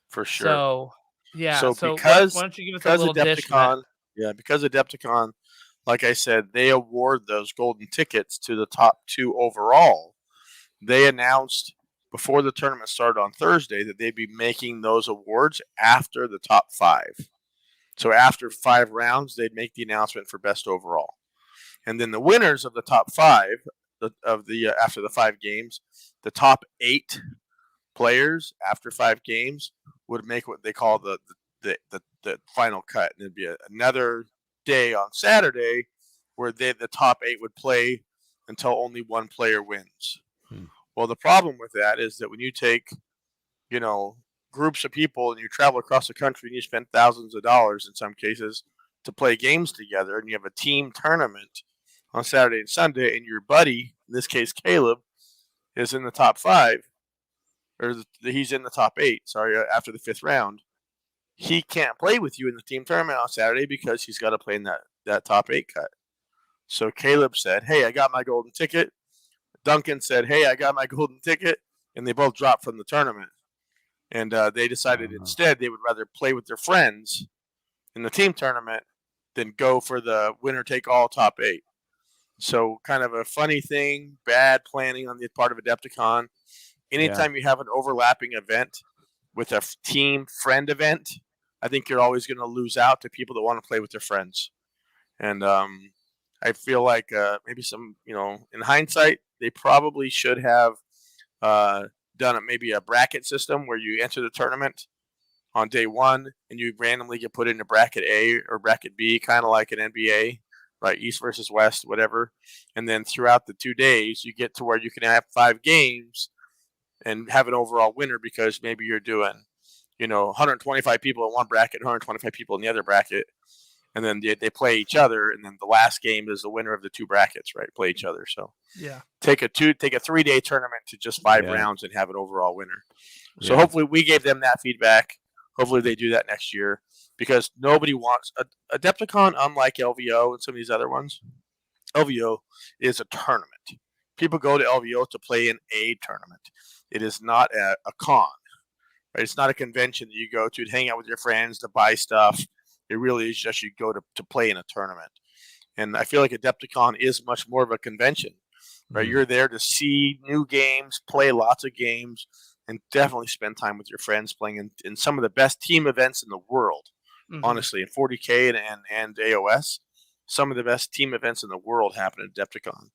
For sure. So yeah. So why don't you give us a little dish on that? Yeah, because Adepticon, like I said, they award those golden tickets to the top 2 overall. They announced before the tournament started on Thursday that they'd be making those awards after the top 5. So after 5 rounds, they'd make the announcement for best overall. And then the winners of the top 5 after the 5 games, the top 8 players after 5 games would make what they call the final cut. And it'd be another day on Saturday where the top 8 would play until only one player wins. Well, the problem with that is that when you take, groups of people and you travel across the country and you spend thousands of dollars in some cases to play games together, and you have a team tournament on Saturday and Sunday, and your buddy, in this case Caleb, is in the top 5, or he's in the top 8. Sorry, after the 5th round, he can't play with you in the team tournament on Saturday because he's got to play in that top 8 cut. So Caleb said, "Hey, I got my golden ticket." Duncan said, "Hey, I got my golden ticket," and they both dropped from the tournament. And they decided instead they would rather play with their friends in the team tournament than go for the winner-take-all top 8. So kind of a funny thing, bad planning on the part of Adepticon. Anytime you have an overlapping event with a team friend event, I think you're always going to lose out to people that want to play with their friends. And I feel like maybe some, in hindsight, they probably should have done maybe a bracket system where you enter the tournament on day 1 and you randomly get put into bracket A or bracket B, kind of like an NBA, right? East versus West, whatever. And then throughout the 2 days, you get to where you can have 5 games and have an overall winner because maybe you're doing, 125 people in one bracket, 125 people in the other bracket. And then they play each other, and then the last game is the winner of the 2 brackets, right? Play each other. So take a 3-day tournament to just 5 rounds and have an overall winner. So hopefully we gave them that feedback. Hopefully they do that next year because nobody wants Adepticon, unlike LVO and some of these other ones. LVO is a tournament. People go to LVO to play in a tournament. It is not a con. Right? It's not a convention that you go to hang out with your friends to buy stuff. It really is just you go to play in a tournament. And I feel like Adepticon is much more of a convention, right? You're there to see new games, play lots of games, and definitely spend time with your friends playing in some of the best team events in the world. Honestly, in 40K and AOS, some of the best team events in the world happen at Adepticon.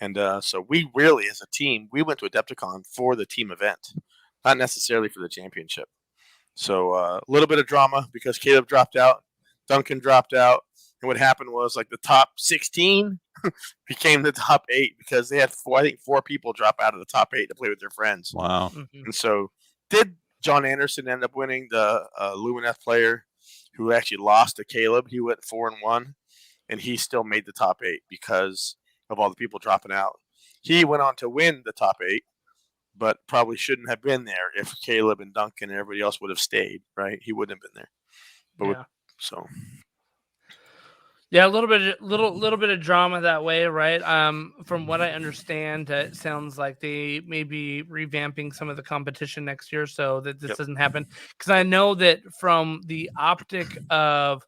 And so we really, as a team, we went to Adepticon for the team event, not necessarily for the championship. So a little bit of drama because Caleb dropped out, Duncan dropped out, and what happened was like the top 16 became the top 8 because they had 4 people drop out of the top 8 to play with their friends. Wow. And so did John Anderson end up winning, the Lumineth player who actually lost to Caleb? He went 4-1, and he still made the top 8 because of all the people dropping out. He went on to win the top 8, but probably shouldn't have been there if Caleb and Duncan and everybody else would have stayed, right? He wouldn't have been there. But a little bit of drama that way, right? From what I understand, it sounds like they may be revamping some of the competition next year so that this doesn't happen. Because I know that from the optic of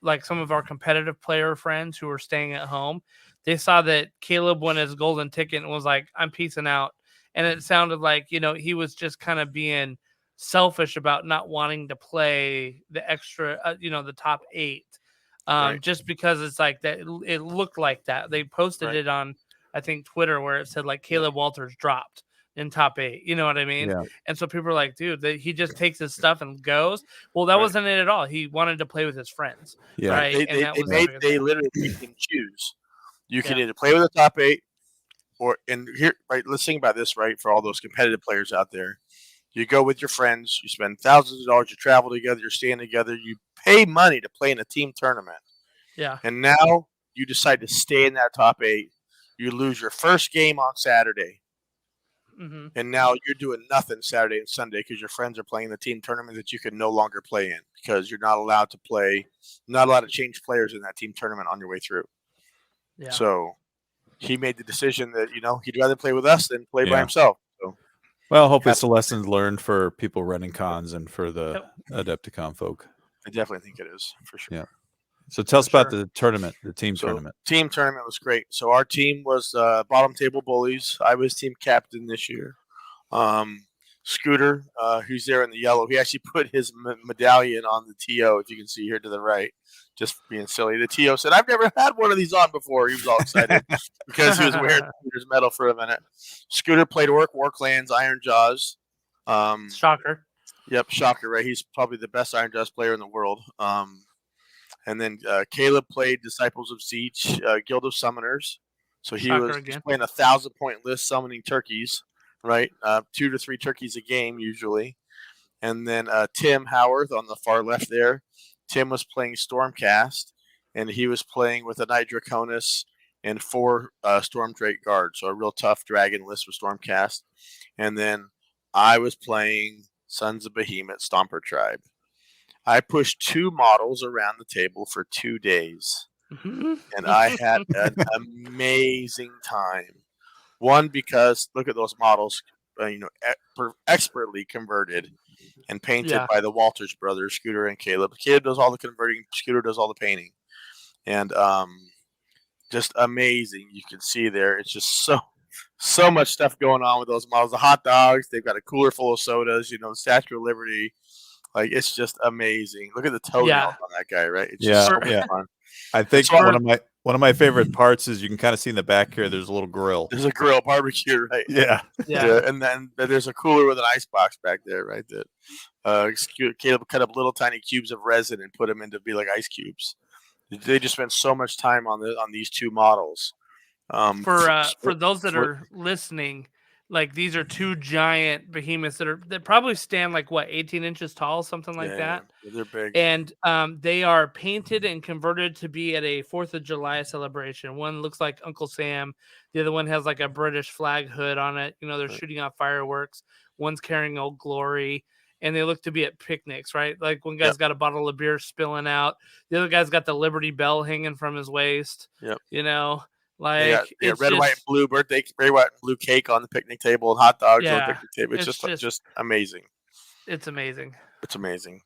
like some of our competitive player friends who were staying at home, they saw that Caleb won his golden ticket and was like, "I'm peacing out." And it sounded like, he was just kind of being selfish about not wanting to play the extra, the top 8. Just because it's like that, it looked like that. They posted it on, I think, Twitter where it said like Caleb Walters dropped in top 8. You know what I mean? Yeah. And so people are like, dude, he just takes his stuff and goes. Well, that wasn't it at all. He wanted to play with his friends. Yeah. Right. They literally made him choose. You can either play with the top 8 let's think about this, right? For all those competitive players out there, you go with your friends, you spend thousands of dollars, you travel together, you're staying together, you pay money to play in a team tournament. Yeah. And now you decide to stay in that top 8. You lose your first game on Saturday. And now you're doing nothing Saturday and Sunday because your friends are playing the team tournament that you can no longer play in because you're not allowed to play, not allowed to change players in that team tournament on your way through. Yeah. So he made the decision that, he'd rather play with us than play by himself. So, well, hopefully it's a lesson learned for people running cons and for the Adepticon folk. I definitely think it is, for sure. Yeah. So tell us about the tournament, the team tournament. Team tournament was great. So our team was bottom table bullies. I was team captain this year. Scooter, who's there in the yellow, he actually put his medallion on the TO, if you can see here to the right, just being silly. The TO said, "I've never had one of these on before." He was all excited because he was wearing Scooter's medal for a minute. Scooter played Warclan's Iron Jaws. Shocker. Yep, shocker, right? He's probably the best Iron Jaws player in the world. And then Caleb played Disciples of Siege, Guild of Summoners. So he was playing 1,000-point list summoning turkeys, right? 2 to 3 turkeys a game usually. And then Tim Howarth on the far left there. Tim was playing Stormcast. and he was playing with a Knight Draconis and 4 Stormdrake guards, so a real tough dragon list with Stormcast. And then I was playing Sons of Behemoth Stomper Tribe. I pushed 2 models around the table for 2 days, and I had an amazing time. One, because look at those models, expertly converted and painted by the Walters brothers, Scooter and Caleb. Caleb does all the converting, Scooter does all the painting, and just amazing. You can see there, it's just so much stuff going on with those models. The hot dogs, they've got a cooler full of sodas, the Statue of Liberty. Like, it's just amazing. Look at the toenails on that guy, right? It's just so much fun. I think one of my favorite parts is you can kind of see in the back here. There's a little grill. There's a grill barbecue, right? Yeah. And then there's a cooler with an ice box back there, right? That Caleb cut up little tiny cubes of resin and put them in to be like ice cubes. They just spent so much time on these 2 models. For those that are listening, like, these are 2 giant behemoths that probably stand like 18 inches tall, something like that. Yeah, they're big, and they are painted and converted to be at a 4th of July celebration. One looks like Uncle Sam, the other one has like a British flag hood on it. They're shooting off fireworks. One's carrying Old Glory, and they look to be at picnics, right? Like, one guy's got a bottle of beer spilling out, the other guy's got the Liberty Bell hanging from his waist. Like, red, white, and blue birthday, red, white, and blue cake on the picnic table, and hot dogs on the picnic table. It's just amazing. It's amazing. It's amazing.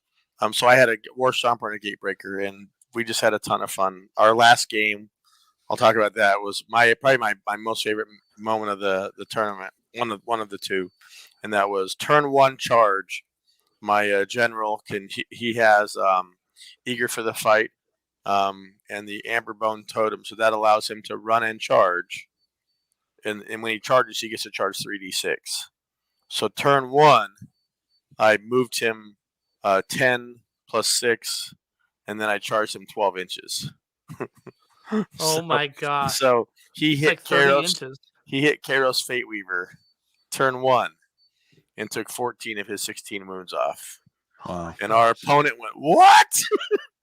So I had a War Stomper and a Gatebreaker, and we just had a ton of fun. Our last game, I'll talk about that, was probably my most favorite moment of the tournament. One of the 2, and that was turn 1 charge. My general he has Eager for the Fight. And the Amberbone Totem, so that allows him to run and charge. And when he charges, he gets to charge 3d6. So turn 1, I moved him 10 plus 6, and then I charged him 12 inches. Oh my gosh! So he hit like 30 inches. He hit Kairos Fate Weaver turn 1, and took 14 of his 16 wounds off. Wow! And our opponent went, "What?"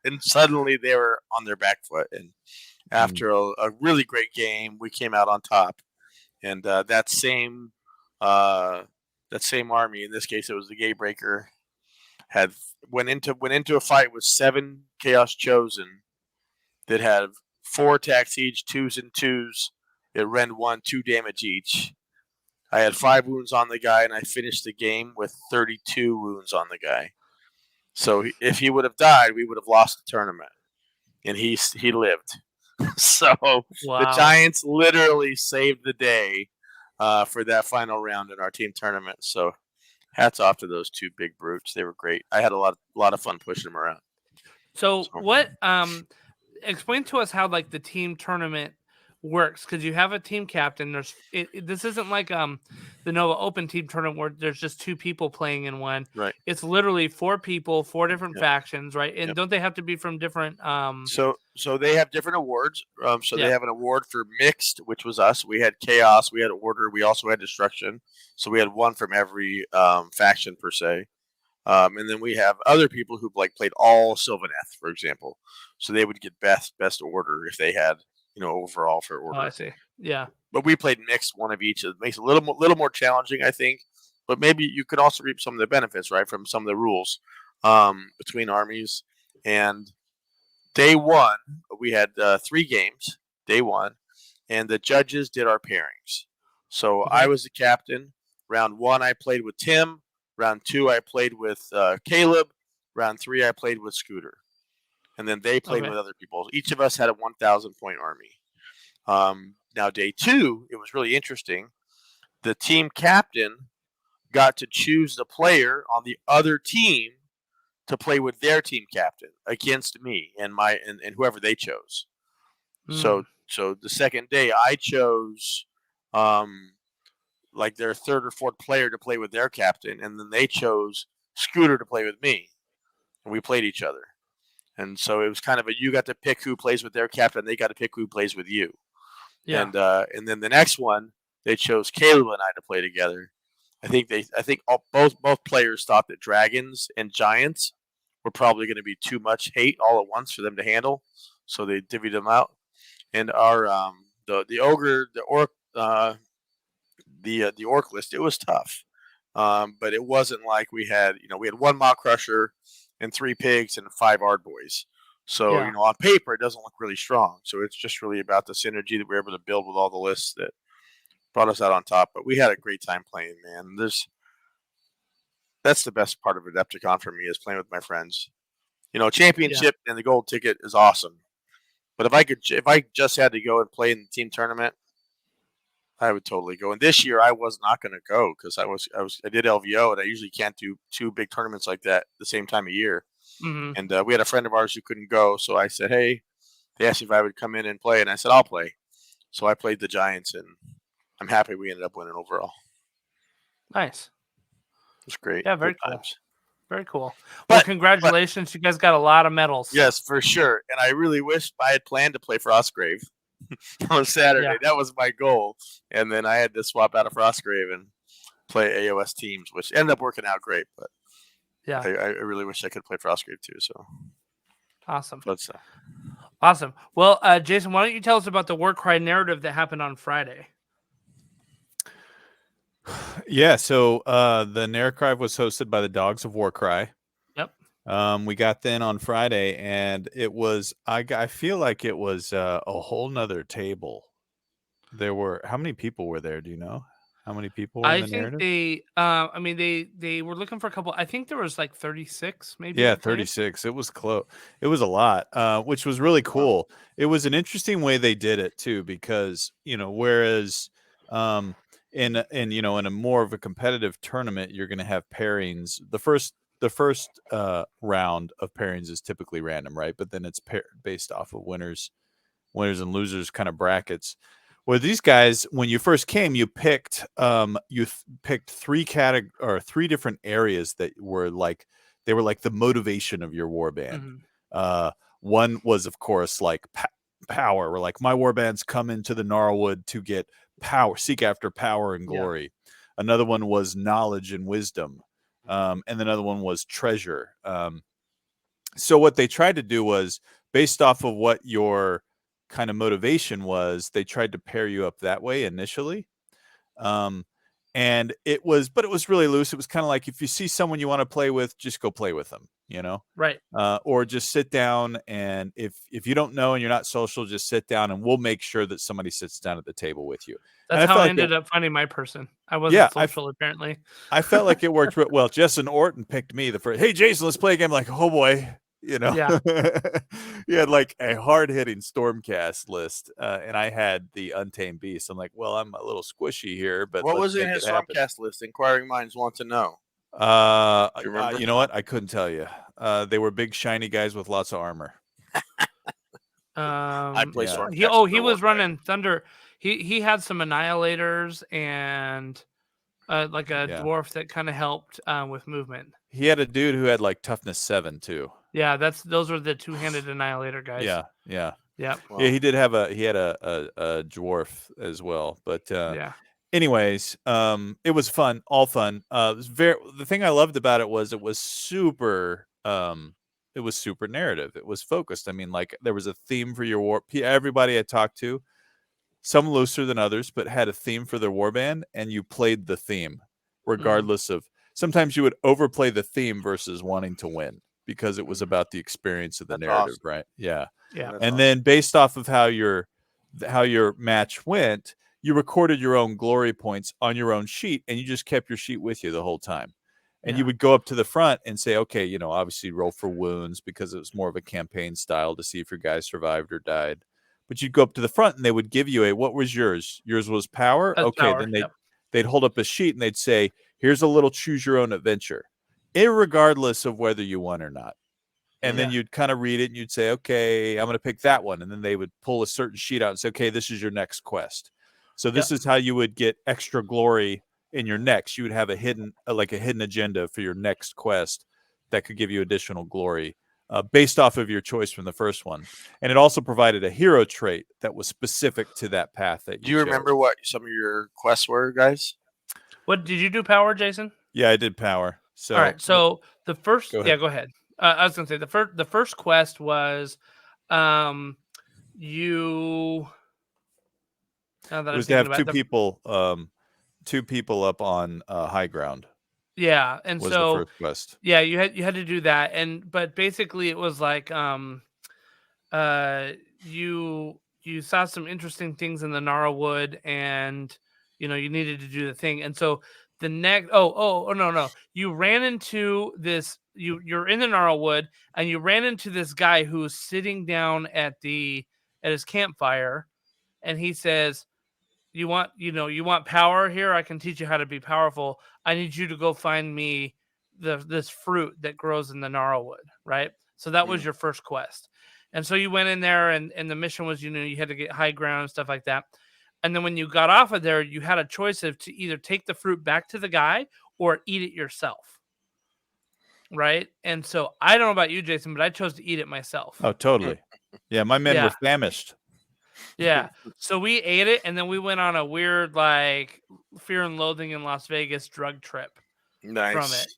And suddenly they were on their back foot. And after a really great game, we came out on top. And that same army, in this case it was the Gatebreaker, went into a fight with 7 Chaos Chosen that had 4 attacks each, 2s and 2s. It rend 1, 2 damage each. I had 5 wounds on the guy, and I finished the game with 32 wounds on the guy. So if he would have died, we would have lost the tournament, and he lived. So the Giants literally saved the day for that final round in our team tournament. So hats off to those 2 big brutes. They were great. I had a lot of fun pushing them around. So what? Explain to us how like the team tournament works, because you have a team captain. This isn't like the Nova Open team tournament where there's just 2 people playing in one. Right. It's literally 4 people, 4 different factions, right? And don't they have to be from different? So they have different awards. They have an award for mixed, which was us. We had chaos. We had order. We also had destruction. So we had 1 from every faction per se. And then we have other people who played all Sylvaneth, for example. So they would get best order if they had overall for order. Oh, I see. Yeah. But we played mixed, 1 of each. It makes it a little more challenging, I think. But maybe you could also reap some of the benefits, right, from some of the rules between armies. And day 1, we had 3 games. Day 1, and the judges did our pairings. So I was the captain. Round 1, I played with Tim. Round 2, I played with Caleb. Round 3, I played with Scooter. And then they played with other people. Each of us had a 1,000-point army. Now, day 2, it was really interesting. The team captain got to choose the player on the other team to play with their team captain against me and whoever they chose. So the second day, I chose like their 3rd or 4th player to play with their captain, and then they chose Scooter to play with me, and we played each other. And so it was kind of you got to pick who plays with their captain, they got to pick who plays with you. Yeah. And then the next one, they chose Caleb and I to play together. I think both players thought that dragons and giants were probably going to be too much hate all at once for them to handle. so they divvied them out. And our the ogre, the orc, the orc list, it was tough, but it wasn't like we had one Maw Crusher and 3 pigs and 5 Ardboys. So on paper it doesn't look really strong. So it's just really about the synergy that we're able to build with all the lists that brought us out on top. But we had a great time playing, man. That's the best part of Adepticon for me, is playing with my friends. Championship and the gold ticket is awesome. But if I just had to go and play in the team tournament, I would totally go. And this year I was not going to go because I did LVO, and I usually can't do 2 big tournaments like that the same time of year. Mm-hmm. And we had a friend of ours who couldn't go, so I said, hey, they asked if I would come in and play, and I said, I'll play. So I played the Giants, and I'm happy we ended up winning overall. Nice. It was great. Yeah, very Good cool. times. Very cool. Well, congratulations. You guys got a lot of medals. Yes, for sure. And I really wished I had planned to play Frostgrave on Saturday. Yeah. That was my goal. And then I had to swap out of Frostgrave and play AOS teams, which ended up working out great. But yeah, I really wish I could play Frostgrave too. So awesome. But awesome. Well, Jason, why don't you tell us about the Warcry Narative that happened on Friday? Yeah, so the Narative was hosted by the Dogs of Warcry. Yep. We got in on Friday, and it was I feel like it was a whole nother table. There were, how many people were there? Do you know how many people were in the Narative? They were looking for a couple. I think there was like 36, maybe. Yeah, 36. It was close. It was a lot, which was really cool. It was an interesting way they did it too, because whereas in a more of a competitive tournament, you're going to have pairings. The first round of pairings is typically random, right? But then it's based off of winners and losers kind of brackets. Where these guys, when you first came, you picked 3 different areas that were like the motivation of your warband. Mm-hmm. One was, of course, like power. Where like my warbands come into the Gnarlwood to get power, seek after power and glory. Yeah. Another one was knowledge and wisdom, and another one was treasure. So what they tried to do was, based off of what your kind of motivation was, they tried to pair you up that way initially. And it was really loose. It was kind of like, if you see someone you want to play with, just go play with them, right? Or just sit down, and if you don't know and you're not social, just sit down, and we'll make sure that somebody sits down at the table with you. That's how I ended up finding my person. I wasn't social, apparently. I felt like it worked well. Justin Orton picked me the first. Hey, Jason, let's play a game. Like, oh boy. Yeah. You had like a hard-hitting Stormcast list, and I had the Untamed Beast. I'm like, well, I'm a little squishy here, but what was in his Stormcast list? Inquiring minds want to know. You know what? I couldn't tell you. They were big, shiny guys with lots of armor. I play Stormcast. He was running Thunder. He had some Annihilators and like a dwarf that kind of helped with movement. He had a dude who had like toughness 7 too. Yeah, those were the 2-handed Annihilator guys. Yeah. Wow. Yeah, he had a dwarf as well. But anyways, it was fun, all fun. It was the thing I loved about it was super narrative. It was focused. I mean, like, there was a theme for your war. Everybody I talked to, some looser than others, but had a theme for their warband, and you played the theme regardless of. Sometimes you would overplay the theme versus wanting to win, because it was about the experience of the narrative, awesome. Right? Yeah. And then based off of how your match went, you recorded your own glory points on your own sheet, and you just kept your sheet with you the whole time. And you would go up to the front and say, okay, obviously roll for wounds, because it was more of a campaign style to see if your guys survived or died. But you'd go up to the front, and they would give you what was yours? Yours was power? That's okay, power. Then they'd hold up a sheet, and they'd say, here's a little choose your own adventure, irregardless of whether you won or not. And then you'd kind of read it, and you'd say, okay, I'm going to pick that one. And then they would pull a certain sheet out and say, okay, this is your next quest. So this is how you would get extra glory in your next. You would have a hidden agenda for your next quest that could give you additional glory based off of your choice from the first one. And it also provided a hero trait that was specific to that path that you Do you remember what some of your quests were, guys? What did you do, power, Jason? Yeah, I did power. So all right. So the first, go ahead. I was going to say the first quest was You now that It I'm was to thinking have about two people up on high ground. Yeah, and Was the so first quest. yeah, you had to do that, but basically it was like uh you saw some interesting things in the Gnarlwood, and you needed to do the thing, and so the next no, you ran into this, you're in the Gnarlwood, and you ran into this guy who's sitting down at his campfire, and he says, you want power here? I can teach you how to be powerful. I need you to go find me this fruit that grows in the Gnarlwood, right? So that was your first quest. And so you went in there, and the mission was, you had to get high ground and stuff like that. And then when you got off of there, you had a choice of to either take the fruit back to the guy or eat it yourself. Right? And so I don't know about you, Jason, but I chose to eat it myself. Oh, totally. Yeah, my men were Yeah. famished. Yeah. So we ate it, and then we went on a weird, like, Fear and Loathing in Las Vegas drug trip from it, Nice.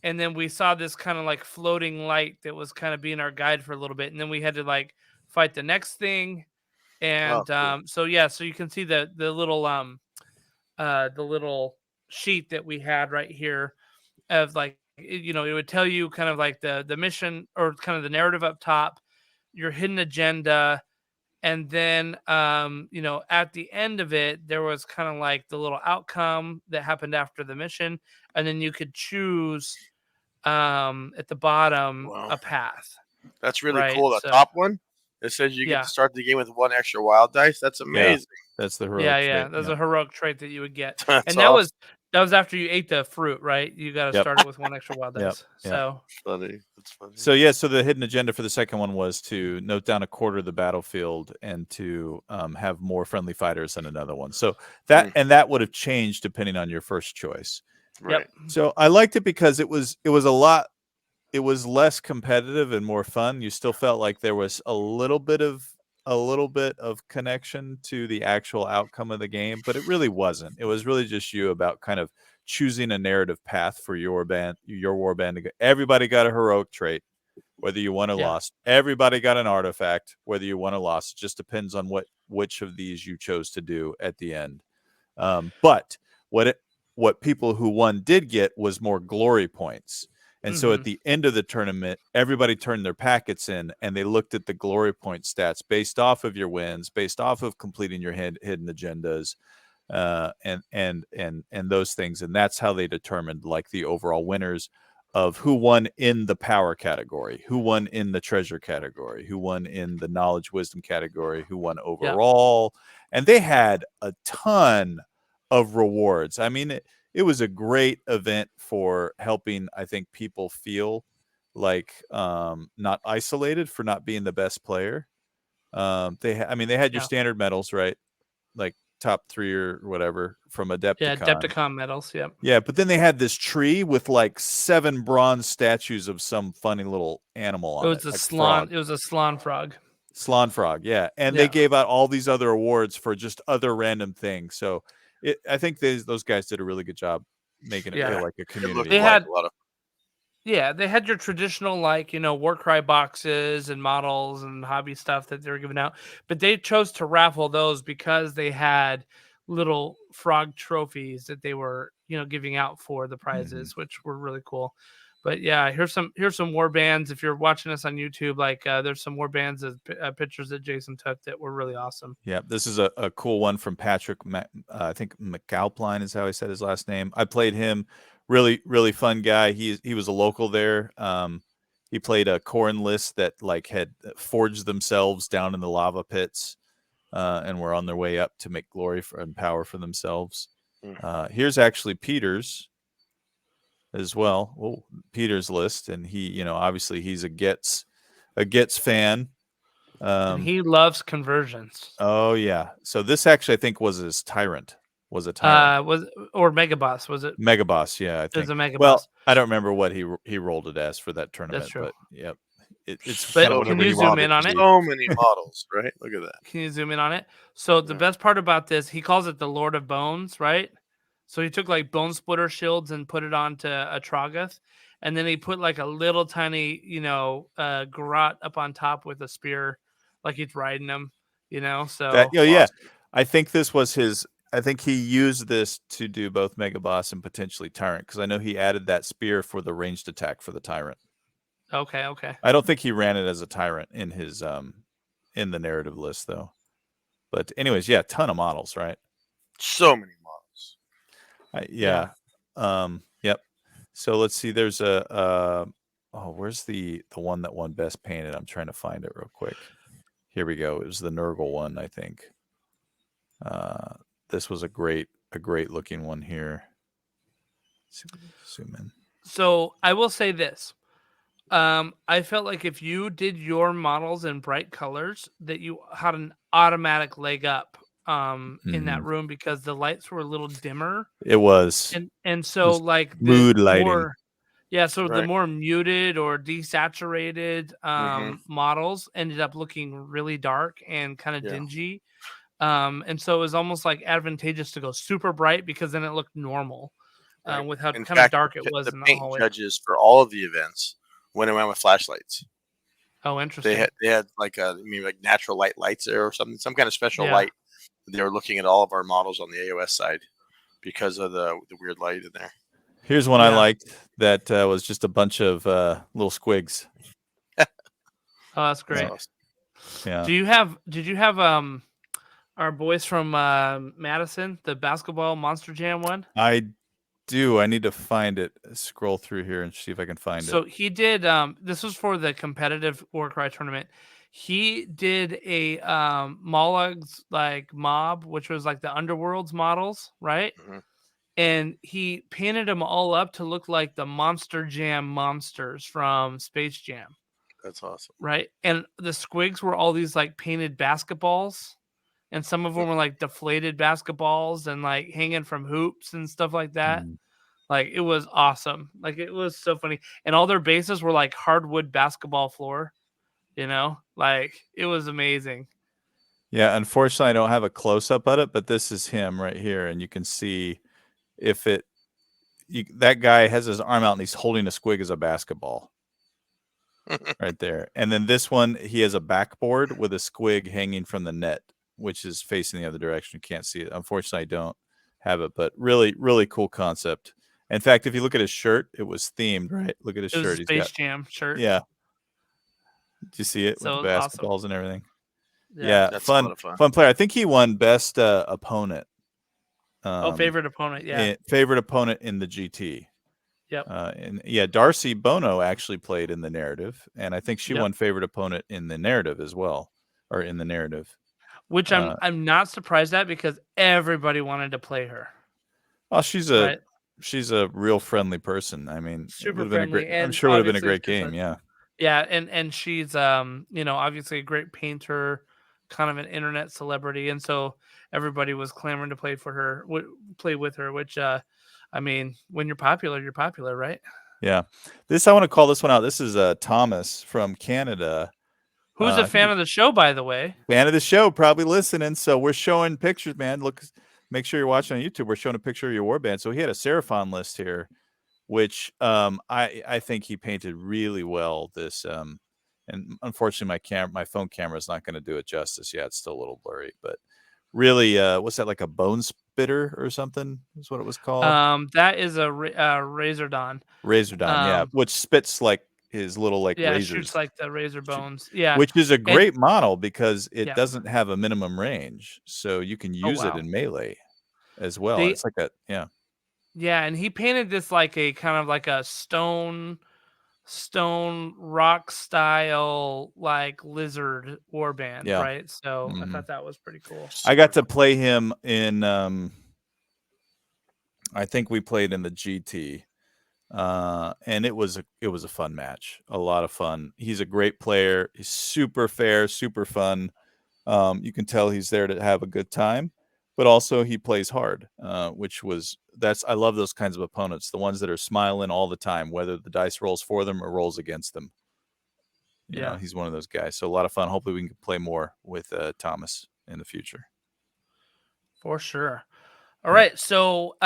and then we saw this kind of like floating light that was kind of being our guide for a little bit, and then we had to like fight the next thing, and Cool. so you can see the little sheet that we had right here of like it would tell you kind of like the mission, or kind of the narrative up top, your hidden agenda, and then at the end of it there was kind of like the little outcome that happened after the mission, and then you could choose at the bottom Wow. a path. That's really Right, cool. The so top one, it says you get to start the game with 1 extra wild dice. That's amazing. That's the heroic trait. That's a heroic trait that you would get. That's And awesome. that was after you ate the fruit, right? You got to start it with 1 extra wild dice. So Funny. That's funny. So the hidden agenda for the second one was to note down a quarter of the battlefield and to have more friendly fighters than another one. So that would have changed depending on your first choice. Right. So I liked it because it was less competitive and more fun. You still felt like there was a little bit of connection to the actual outcome of the game, but it really wasn't. It was really just you about kind of choosing a narrative path for your warband to go. Everybody got a heroic trait, whether you won or lost. Everybody got an artifact, whether you won or lost. It just depends on which of these you chose to do at the end. But what people who won did get was more glory points. And so at the end of the tournament, everybody turned their packets in, and they looked at the glory point stats based off of your wins, based off of completing your hidden agendas, and those things. And that's how they determined like the overall winners of who won in the power category, who won in the treasure category, who won in the knowledge wisdom category, who won overall. And they had a ton of rewards. I mean, it was a great event for helping, I think, people feel like not isolated for not being the best player. They had your standard medals, right? Like top 3 or whatever from Adepticon. Yeah, Adepticon medals. Yep. Yeah, but then they had this tree with like 7 bronze statues of some funny little animal on it. It was a slan. It was a slan frog. Slan frog, yeah. And they gave out all these other awards for just other random things. So I think those guys did a really good job making it feel like a community. They had they had your traditional Warcry boxes and models and hobby stuff that they were giving out, but they chose to raffle those because they had little frog trophies that they were giving out for the prizes, which were really cool. But yeah, here's some war bands. If you're watching us on YouTube, there's some war bands of pictures that Jason took that were really awesome. Yeah, this is a cool one from Patrick. I think McAlpine is how he said his last name. I played him. Really, really fun guy. He was a local there. He played a corn list that had forged themselves down in the lava pits, and were on their way up to make glory and power for themselves. Here's actually Peter's as well. Oh, Peter's list, and he, obviously he's a Gets fan. And he loves conversions. Oh yeah. So this actually I think was his Tyrant. Was a Tyrant. Or Megaboss, was it? Megaboss, yeah, I think. It was a Megaboss. Well, I don't remember what he rolled it as for that tournament. That's true. But yep. It's but can you zoom in on it? So many models, right? Look at that. Can you zoom in on it? So the best part about this, he calls it the Lord of Bones, right? So he took like bone splitter shields and put it onto a Trogoth. and then he put like a little tiny, garrote up on top with a spear, like he's riding him. So yeah. I think this was his. I think he used this to do both Mega Boss and potentially Tyrant, because I know he added that spear for the ranged attack for the Tyrant. Okay. I don't think he ran it as a Tyrant in his in the narrative list though. But anyways, yeah, ton of models, right? So many models. Yeah. Yep. So let's see. There's where's the one that won Best Painted? I'm trying to find it real quick. Here we go. It was the Nurgle one, I think. This was a great looking one here. Let's see if we can zoom in. So I will say this. I felt like if you did your models in bright colors, that you had an automatic leg up in that room, because the lights were a little dimmer. It was. And so like mood lighting. The more muted or desaturated models ended up looking really dark and kind of dingy. And so it was almost like advantageous to go super bright, because then it looked normal with how kind of dark it was in the hallway. Judges for all of the events went around with flashlights. Oh, interesting. They had like natural lights there or something, some kind of special light. They were looking at all of our models on the AOS side because of the weird light in there. Here's one I liked that was just a bunch of little squigs. Oh, that's great. That's awesome. Yeah. Did you have our boys from Madison, the basketball Monster Jam one? I do. I need to find it. Scroll through here and see if I can find it. So he did. This was for the competitive Warcry tournament. He did a Molug's like mob, which was like the Underworld's models, right? Mm-hmm. And he painted them all up to look like the Monster Jam monsters from Space Jam. That's awesome, right? And the squigs were all these like painted basketballs. And some of them were like deflated basketballs and like hanging from hoops and stuff like that. Like it was awesome. Like it was so funny. And all their bases were like hardwood basketball floor, like it was amazing. Yeah. Unfortunately, I don't have a close up of it, but this is him right here. And you can see that guy has his arm out and he's holding a squig as a basketball. Right there. And then this one, he has a backboard with a squig hanging from the net, which is facing the other direction. You can't see it. Unfortunately, I don't have it, but really, really cool concept. In fact, if you look at his shirt, it was themed, right? Look at his shirt. It was a Space Jam shirt. Yeah. Did you see it So with the basketballs awesome. And everything? Yeah. Fun player. I think he won best opponent. Favorite opponent. Yeah. Favorite opponent in the GT. Yep. And yeah, Darcy Bono actually played in the narrative, and I think she won favorite opponent in the narrative as well, or in the narrative. Which I'm not surprised at, because everybody wanted to play her. Oh, she's a real friendly person. I mean, super friendly. I'm sure it would have been a great game. Yeah. Yeah, and she's obviously a great painter, kind of an internet celebrity, and so everybody was clamoring to play with her. Which, I mean, when you're popular, right? Yeah. I want to call this one out. This is Thomas from Canada. Who's a fan of the show, by the way? Fan of the show, probably listening. So we're showing pictures, man. Look, make sure you're watching on YouTube. We're showing a picture of your warband. So he had a Seraphon list here, which I think he painted really well. This and unfortunately my phone camera is not going to do it justice. Yeah, it's still a little blurry, but really, what's that, like a bone spitter or something? Is what it was called. That is a Razordon. Yeah, which spits like his little razors. Shoots like the razor bones. Yeah, which is a great model because it doesn't have a minimum range, so you can use it in melee as well. It's like yeah, and he painted this like a kind of like a stone rock style like lizard warband, right? So I thought that was pretty cool. I got to play him in I think we played in the GT. And it was a fun match, a lot of fun. He's a great player. He's super fair, super fun. You can tell he's there to have a good time, but also he plays hard, I love those kinds of opponents, the ones that are smiling all the time, whether the dice rolls for them or rolls against them. You know, he's one of those guys. So a lot of fun. Hopefully we can play more with Thomas in the future. For sure. All right. So,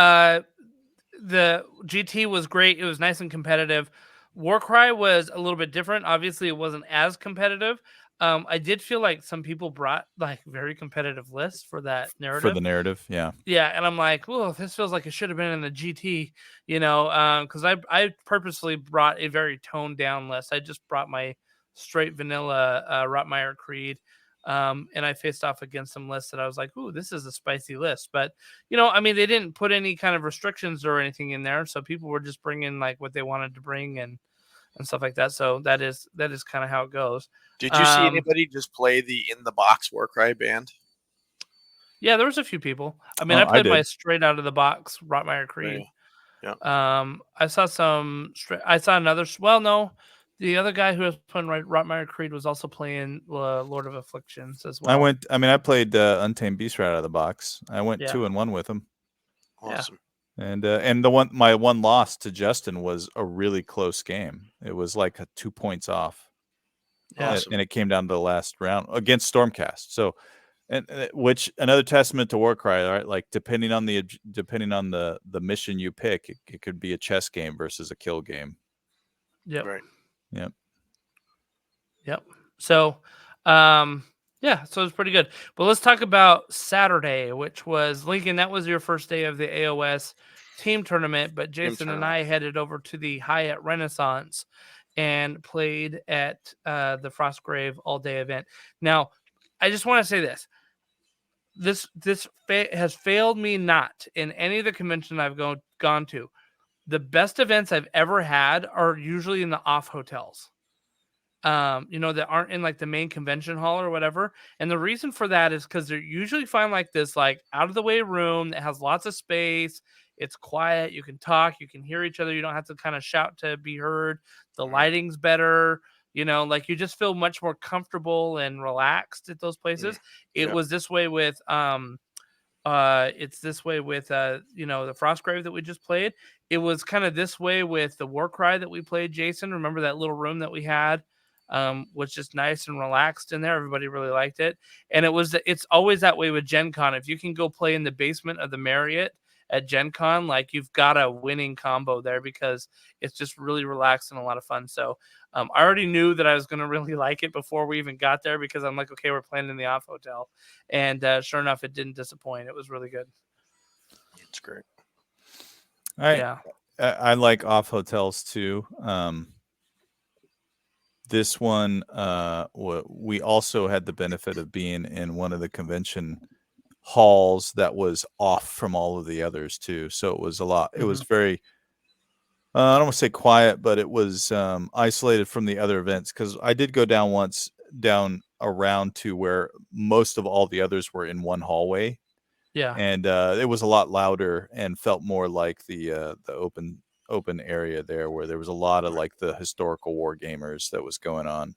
the GT was great. It was nice and competitive. Warcry was a little bit different. Obviously, it wasn't as competitive. I did feel like some people brought like very competitive lists for that narrative. For the narrative, yeah. Yeah, and I'm like, well, this feels like it should have been in the GT, because I purposely brought a very toned down list. I just brought my straight vanilla Rotmeyer Creed, and I faced off against some lists that I was like, ooh, this is a spicy list. But I mean, they didn't put any kind of restrictions or anything in there, so people were just bringing like what they wanted to bring and stuff like that. So that is kind of how it goes. Did you see anybody just play the in the box Warcry band? Yeah, there was a few people. I mean, I played my straight out of the box Rotmeyer Creed. Yeah. I saw some. I saw another. Well, no, the other guy who was playing Rotmeyer Creed was also playing Lord of Afflictions as well. I played Untamed Beast right out of the box. I went 2-1 with him. Awesome. And my one loss to Justin was a really close game. It was like 2 points off. Awesome. And it came down to the last round against Stormcast. So, and which another testament to Warcry, right? Like depending on the mission you pick, it could be a chess game versus a kill game. Yep. Right. Yep. Yep. So, yeah, so it's pretty good. But let's talk about Saturday, which was Lincoln. That was your first day of the AOS team tournament, but Jason and I headed over to the Hyatt Renaissance and played at the Frostgrave all-day event. Now, I just want to say this. This has failed me not in any of the conventions I've gone to. The best events I've ever had are usually in the off hotels. That aren't in like the main convention hall or whatever. And the reason for that is because they usually find like this like out of the way room that has lots of space. It's quiet. You can talk. You can hear each other. You don't have to kind of shout to be heard. The lighting's better. Like you just feel much more comfortable and relaxed at those places. It was this way with it's this way with the Frostgrave that we just played. It was kind of this way with the Warcry that we played. Jason, remember that little room that we had? Was just nice and relaxed in there. Everybody really liked it. And it's always that way with Gen Con. If you can go play in the basement of the Marriott at Gen Con, like you've got a winning combo there because it's just really relaxed and a lot of fun. So I already knew that I was going to really like it before we even got there because I'm like, okay, we're playing in the off hotel. And sure enough, it didn't disappoint. It was really good. It's great. I like off hotels too. This one, we also had the benefit of being in one of the convention halls that was off from all of the others too. So it was a lot. It was very, I don't want to say quiet, but it was isolated from the other events because I did go down around to where most of all the others were in one hallway. Yeah. And it was a lot louder and felt more like the open area there where there was a lot of like the historical war gamers that was going on.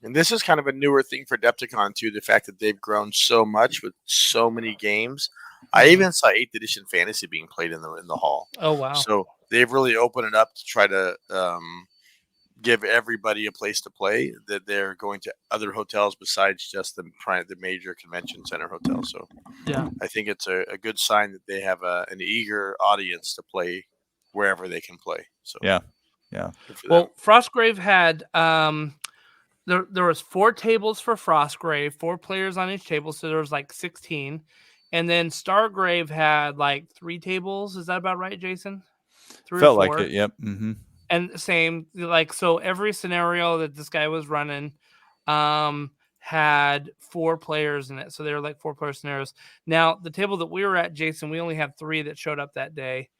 And this is kind of a newer thing for Adepticon too, the fact that they've grown so much with so many games. I even saw 8th edition fantasy being played in the hall. Oh wow. So they've really opened it up to try to give everybody a place to play, that they're going to other hotels besides just the major convention center hotel. So yeah, I think it's a good sign that they have an eager audience to play wherever they can play. So yeah. Well, Frostgrave had there was 4 tables for Frostgrave, 4 players on each table, so there was like 16. And then Stargrave had like 3 tables. Is that about right, Jason? 3 Felt or 4? like it. Yep. Mm-hmm. And same, like, so every scenario that this guy was running had 4 players in it. So they were like 4-player scenarios. Now, the table that we were at, Jason, we only had 3 that showed up that day.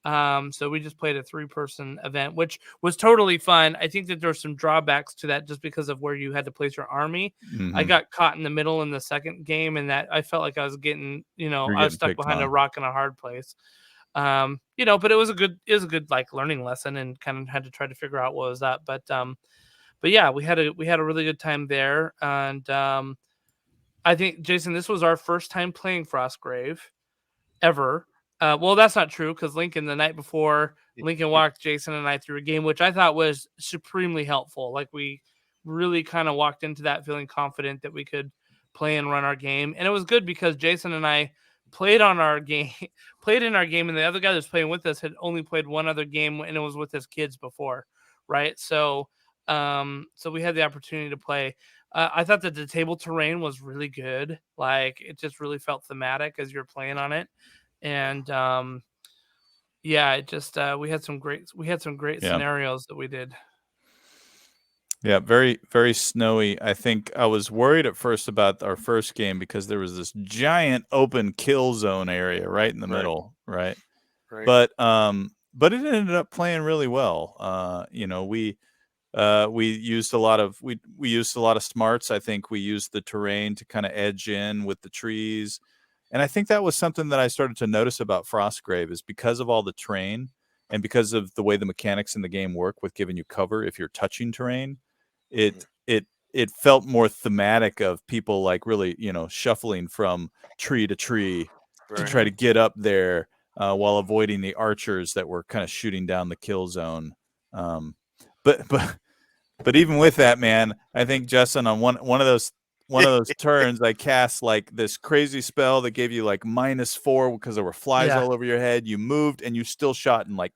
So we just played a 3-person event, which was totally fun. I think that there's some drawbacks to that just because of where you had to place your army. Mm-hmm. I got caught in the middle in the second game, and that I felt like I was getting, I was stuck behind a rock in a hard place. But it was a good like learning lesson, and kind of had to try to figure out what was up. But yeah, we had a really good time there, and I think, Jason, this was our first time playing Frostgrave ever. Well, that's not true because Lincoln, the night before, Lincoln walked Jason and I through a game, which I thought was supremely helpful. Like we really kind of walked into that feeling confident that we could play and run our game. And it was good because Jason and I played in our game, and the other guy that was playing with us had only played one other game, and it was with his kids before, right? So so we had the opportunity to play. I thought that the table terrain was really good. Like it just really felt thematic as you're playing on it, and yeah, it just we had some great scenarios that we did. Yeah, very, very snowy. I think I was worried at first about our first game because there was this giant open kill zone area right in the middle, right? But it ended up playing really well. You know, we used a lot of we used a lot of smarts. I think we used the terrain to kind of edge in with the trees. And I think that was something that I started to notice about Frostgrave is because of all the terrain and because of the way the mechanics in the game work with giving you cover if you're touching terrain, it felt more thematic of people like really, you know, shuffling from tree to tree to try to get up there while avoiding the archers that were kind of shooting down the kill zone. But even with that, man, I think Justin on one of those turns, I cast like this crazy spell that gave you like -4 because there were flies all over your head. You moved and you still shot and like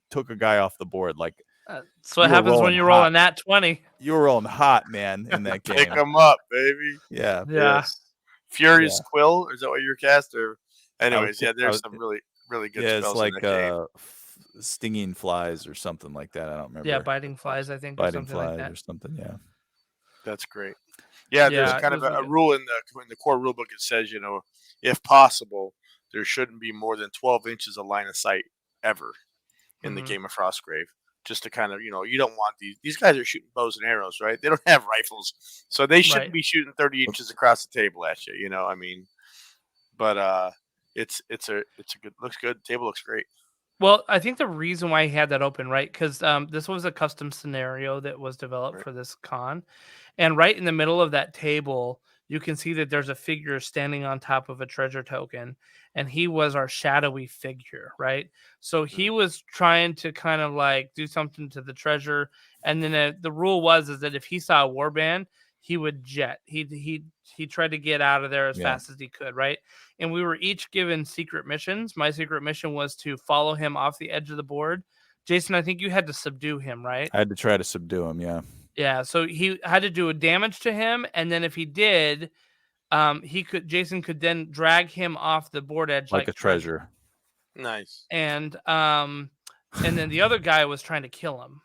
took a guy off the board. Like that's what happens when you roll a nat 20. You were rolling hot, man, in that game. Pick them up, baby. Yeah. Yes. Furious Quill, is that what your cast? Or anyways, there's some really good spells. It's like in that game. stinging flies or something like that. I don't remember. Yeah, biting flies, I think. Biting or something flies like that. or something. Yeah. That's great. Yeah, there's kind of a rule in the core rule book. It says, you know, if possible, there shouldn't be more than 12 inches of line of sight ever in the game of Frostgrave. Just to kind of, you know, you don't want these guys are shooting bows and arrows, right? They don't have rifles, so they shouldn't be shooting 30 inches across the table at you. You know, I mean, but it's a good, looks good. The table looks great. Well, I think the reason why he had that open, right? Because this was a custom scenario that was developed for this con. And right in the middle of that table, you can see that there's a figure standing on top of a treasure token. And he was our shadowy figure, right? So he was trying to kind of like do something to the treasure. And then the rule was is that if he saw a warband, he would jet. He tried to get out of there as fast as he could, right? And we were each given secret missions. My secret mission was to follow him off the edge of the board. Jason, I think you had to subdue him, right? I had to try to subdue him, yeah. Yeah, so he had to do a damage to him, and then if he did, Jason could then drag him off the board edge like a treasure. Nice. And then the other guy was trying to kill him.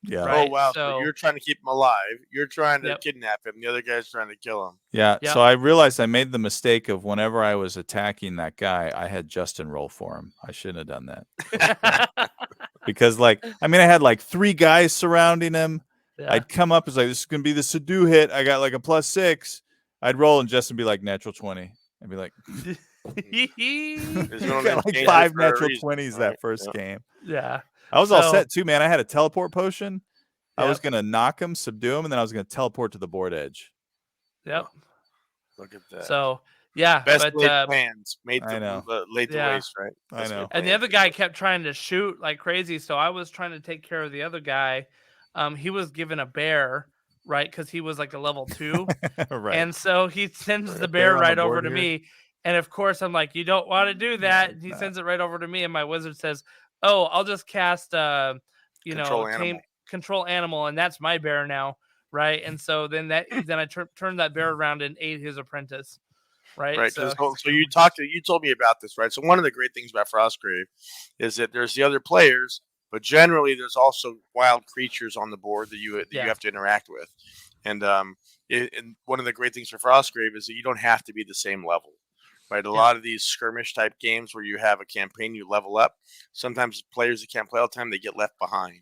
Yeah. Right? Oh wow! So you're trying to keep him alive. You're trying to kidnap him. The other guy's trying to kill him. Yeah. So I realized I made the mistake of whenever I was attacking that guy, I had Justin roll for him. I shouldn't have done that. Because like, I mean, I had like 3 guys surrounding him. Yeah. I'd come up as like, this is gonna be the subdue hit. I got like a +6. I'd roll and Justin be like natural 20. I'd be like, got like 5 natural 20s that first game. Yeah. I was all set too, man. I had a teleport potion. I was gonna knock him, subdue him, and then I was gonna teleport to the board edge. Yep. Look at that. So yeah, best laid plans made laid the waste, right? I know. And the other guy kept trying to shoot like crazy, so I was trying to take care of the other guy. He was given a bear, right? Because he was like a level 2, right? And so he sends the bear right over to me, and of course I'm like, you don't want to do that. He sends it right over to me, and my wizard says, "Oh, I'll just cast, control animal, and that's my bear now." Right. And so then I turned that bear around and ate his apprentice. Right. Right. So you told me about this, right? So one of the great things about Frostgrave is that there's the other players, but generally there's also wild creatures on the board that you have to interact with. And and one of the great things for Frostgrave is that you don't have to be the same level. Right. A lot of these skirmish type games where you have a campaign, you level up. Sometimes players that can't play all the time, they get left behind.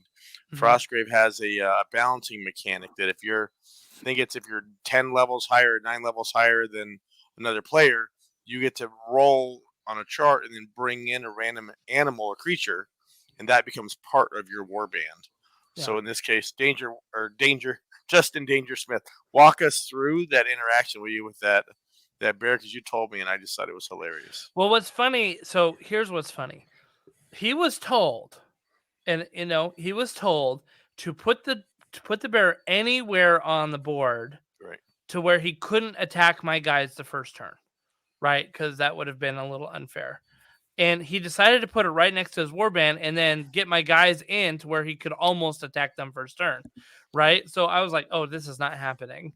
Frostgrave has a balancing mechanic that if you're 10 levels higher, 9 levels higher than another player, you get to roll on a chart and then bring in a random animal or creature, and that becomes part of your warband. Yeah. So in this case, Justin Danger Smith, walk us through that interaction with you with that bear, because you told me and I just thought it was hilarious. Well, what's funny? So here's what's funny. He was told. And he was told to put the bear anywhere on the board, right, to where he couldn't attack my guys the first turn, right? Because that would have been a little unfair. And he decided to put it right next to his warband and then get my guys in to where he could almost attack them first turn. Right. So I was like, oh, this is not happening.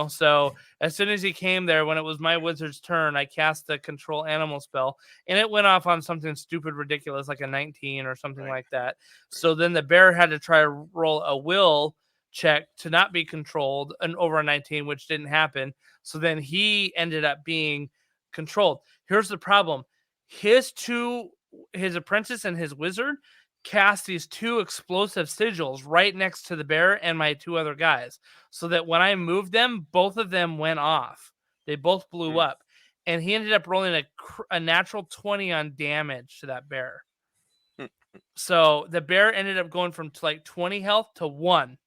So as soon as he came there, when it was my wizard's turn, I cast the control animal spell and it went off on something stupid, ridiculous, like a 19 or something like that. So then the bear had to try to roll a will check to not be controlled and over a 19, which didn't happen. So then he ended up being controlled. Here's the problem. His apprentice and his wizard cast these 2 explosive sigils right next to the bear and my 2 other guys, so that when I moved them, both of them went off. They both blew up, and he ended up rolling a natural 20 on damage to that bear. So the bear ended up going from like 20 health to 1.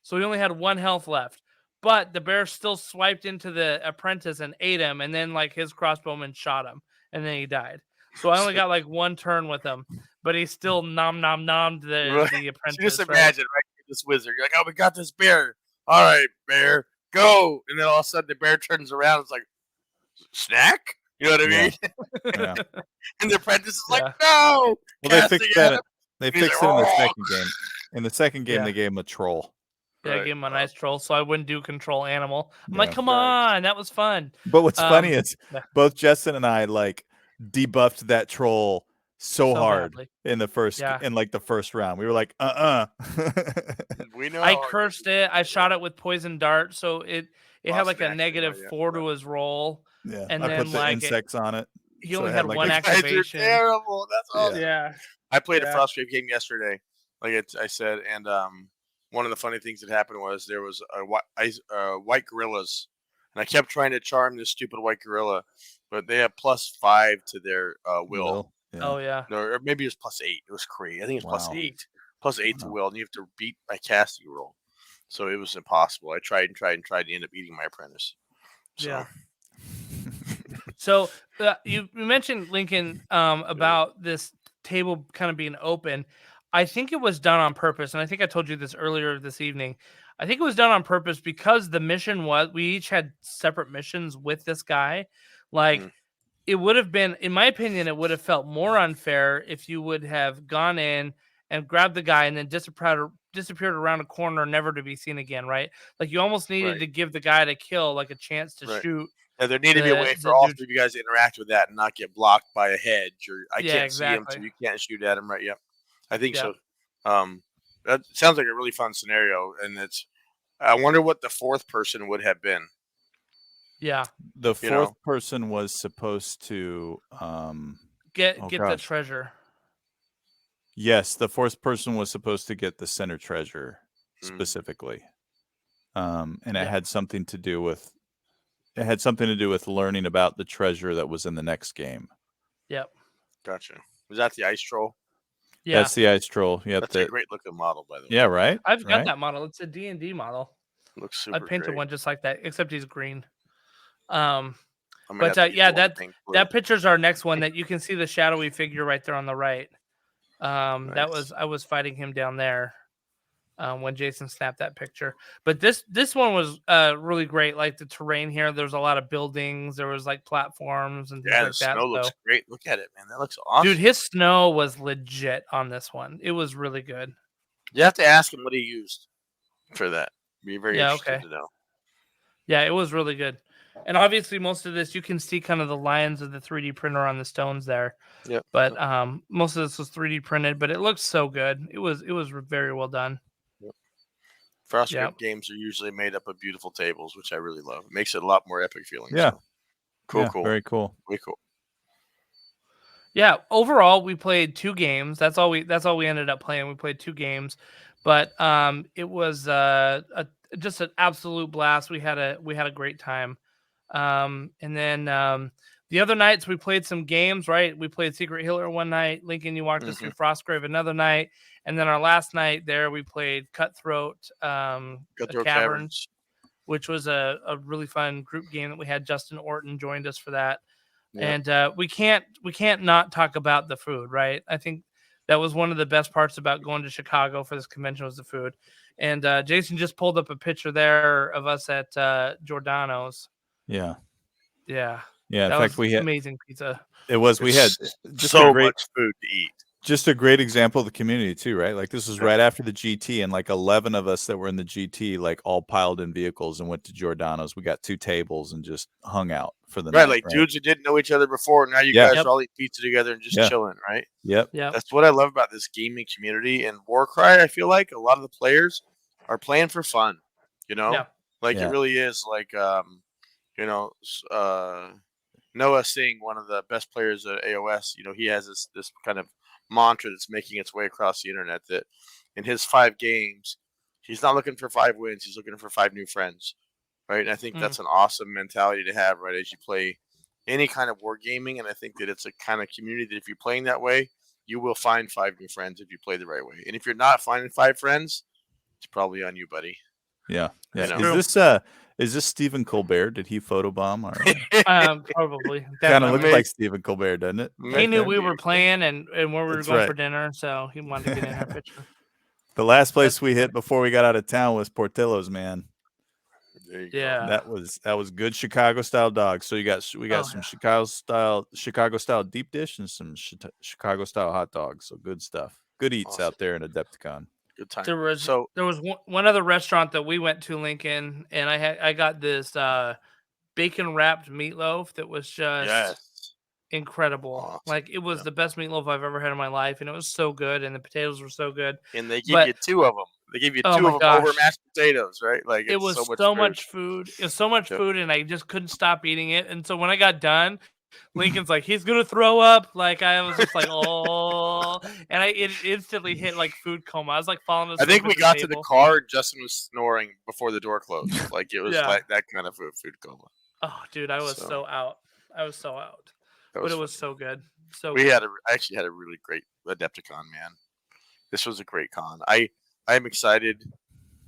So he only had 1 health left. But the bear still swiped into the apprentice and ate him, and then like his crossbowman shot him, and then he died. So I only got like 1 turn with him, but he still nommed the apprentice. So just imagine, right? This wizard, you're like, oh, we got this bear. All right, bear, go. And then all of a sudden the bear turns around. It's like, snack? You know what I mean? Yeah. And the apprentice is like, no. Well, they fixed that. They fixed it in the second "Oh." game. In the second game, they gave him a troll. Yeah, I gave him a nice troll, so I wouldn't do control animal. I'm Yeah. like, come on, that was fun. But what's funny is both Justin and I like debuffed that troll so hard badly. in the first in like the first round. We were like, We know. I cursed it. I shot it with poison dart, so it had like a -4 to his roll. Yeah, and I then put the like insects on it. He so only it had like one a- activation. Terrible. That's awesome. Yeah. I played a Frostgrave game yesterday, I said, and one of the funny things that happened was there was white gorillas, and I kept trying to charm this stupid white gorilla, but they have +5 to their will. Yeah. Oh yeah. No, or maybe it was +8. It was crazy. I think it was Wow. +8 to will, and you have to beat my casting roll. So it was impossible. I tried and tried and tried to end up eating my apprentice. So. Yeah. So you mentioned, Lincoln, about this table kind of being open. I think it was done on purpose, and I think I told you this earlier this evening. I think it was done on purpose because the mission was we each had separate missions with this guy. Like it would have been, in my opinion, it would have felt more unfair if you would have gone in and grabbed the guy and then disappeared around a corner, never to be seen again, right? Like you almost needed to give the guy to kill like a chance to shoot. Yeah, there needed to be a way for all three of you guys to interact with that and not get blocked by a hedge, or I can't see him, so you can't shoot at him, right? Yep, I think so. That sounds like a really fun scenario, and I wonder what the fourth person would have been. Yeah, the fourth person was supposed to get the treasure. Yes, the fourth person was supposed to get the center treasure specifically, and it had something to do with. It had something to do with learning about the treasure that was in the next game. Yep. Gotcha. Was that the ice troll? Yeah. That's the ice troll. Yep. That's a great looking model, by the way. Yeah, right? I've got that model. It's a D&D model. Looks super I painted great. one just like that, except he's green. Yeah, that picture's our next one that you can see the shadowy figure right there on the right. Nice. I was fighting him down there. When Jason snapped that picture. But this one was really great. Like the terrain here, there's a lot of buildings. There was like platforms and things like that. Yeah, the snow looks great. Look at it, man. That looks awesome. Dude, his snow was legit on this one. It was really good. You have to ask him what he used for that. Be very interested to know. Yeah, it was really good. And obviously most of this, you can see kind of the lines of the 3D printer on the stones there. Yeah. But most of this was 3D printed, but it looks so good. It was very well done. Frostgrave games are usually made up of beautiful tables, which I really love. It makes it a lot more epic feeling. Yeah. So. Cool. Very cool. Very cool. Yeah, overall we played 2 games. That's all we ended up playing. We played 2 games. But it was just an absolute blast. We had a great time. And then the other nights we played some games, right? We played Secret Healer one night. Lincoln, you walked us through Frostgrave another night. And then our last night there, we played Cutthroat Caverns, which was a really fun group game that we had. Justin Orton joined us for that. Yeah. And we can't not talk about the food, right? I think that was one of the best parts about going to Chicago for this convention was the food. And Jason just pulled up a picture there of us at Giordano's. Yeah. Yeah. Yeah, in That fact, was we had amazing pizza. we had just so a great much food to eat. Just a great example of the community too, right? Like this was right after the GT, and like 11 of us that were in the GT, like all piled in vehicles and went to Giordano's. We got 2 tables and just hung out for the night. Like right? dudes who didn't know each other before. Now you guys are all eating pizza together and just chilling, right? Yep. That's what I love about this gaming community. And Warcry, I feel like a lot of the players are playing for fun. Like it really is like Noah Singh, one of the best players at AOS, he has this kind of mantra that's making its way across the internet that in his 5 games, he's not looking for 5 wins, he's looking for 5 new friends, right? And I think that's an awesome mentality to have, right, as you play any kind of wargaming. And I think that it's a kind of community that if you're playing that way, you will find 5 new friends if you play the right way. And if you're not finding 5 friends, it's probably on you, buddy. Yeah. Is this Stephen Colbert? Did he photobomb? Or probably. Kind of looks like Stephen Colbert, doesn't it? He knew we were playing and where we were going for dinner, so he wanted to get in our picture. The last place we hit before we got out of town was Portillo's, man. There you go. That was good Chicago style dogs. So we got some Chicago style deep dish and some Chicago style hot dogs. So good stuff. Good eats out there in Adepticon. Good time. There was one other restaurant that we went to, Lincoln, and I got this bacon wrapped meatloaf that was just incredible. Awesome. Like it was the best meatloaf I've ever had in my life, and it was so good, and the potatoes were so good. And they give you 2 of them. They give you 2 of them over mashed potatoes, right? Like it was so much food. It was so much food, and I just couldn't stop eating it. And so when I got done, Lincoln's like, he's gonna throw up. Like I was just like, oh, and it instantly hit like food coma. I was like falling asleep. I think we got to the car. Justin was snoring before the door closed. Like it was like that kind of food coma. Oh, dude, I was so out. I was so out. But it was so good. So I actually had a really great Adepticon, man. This was a great con. I am excited.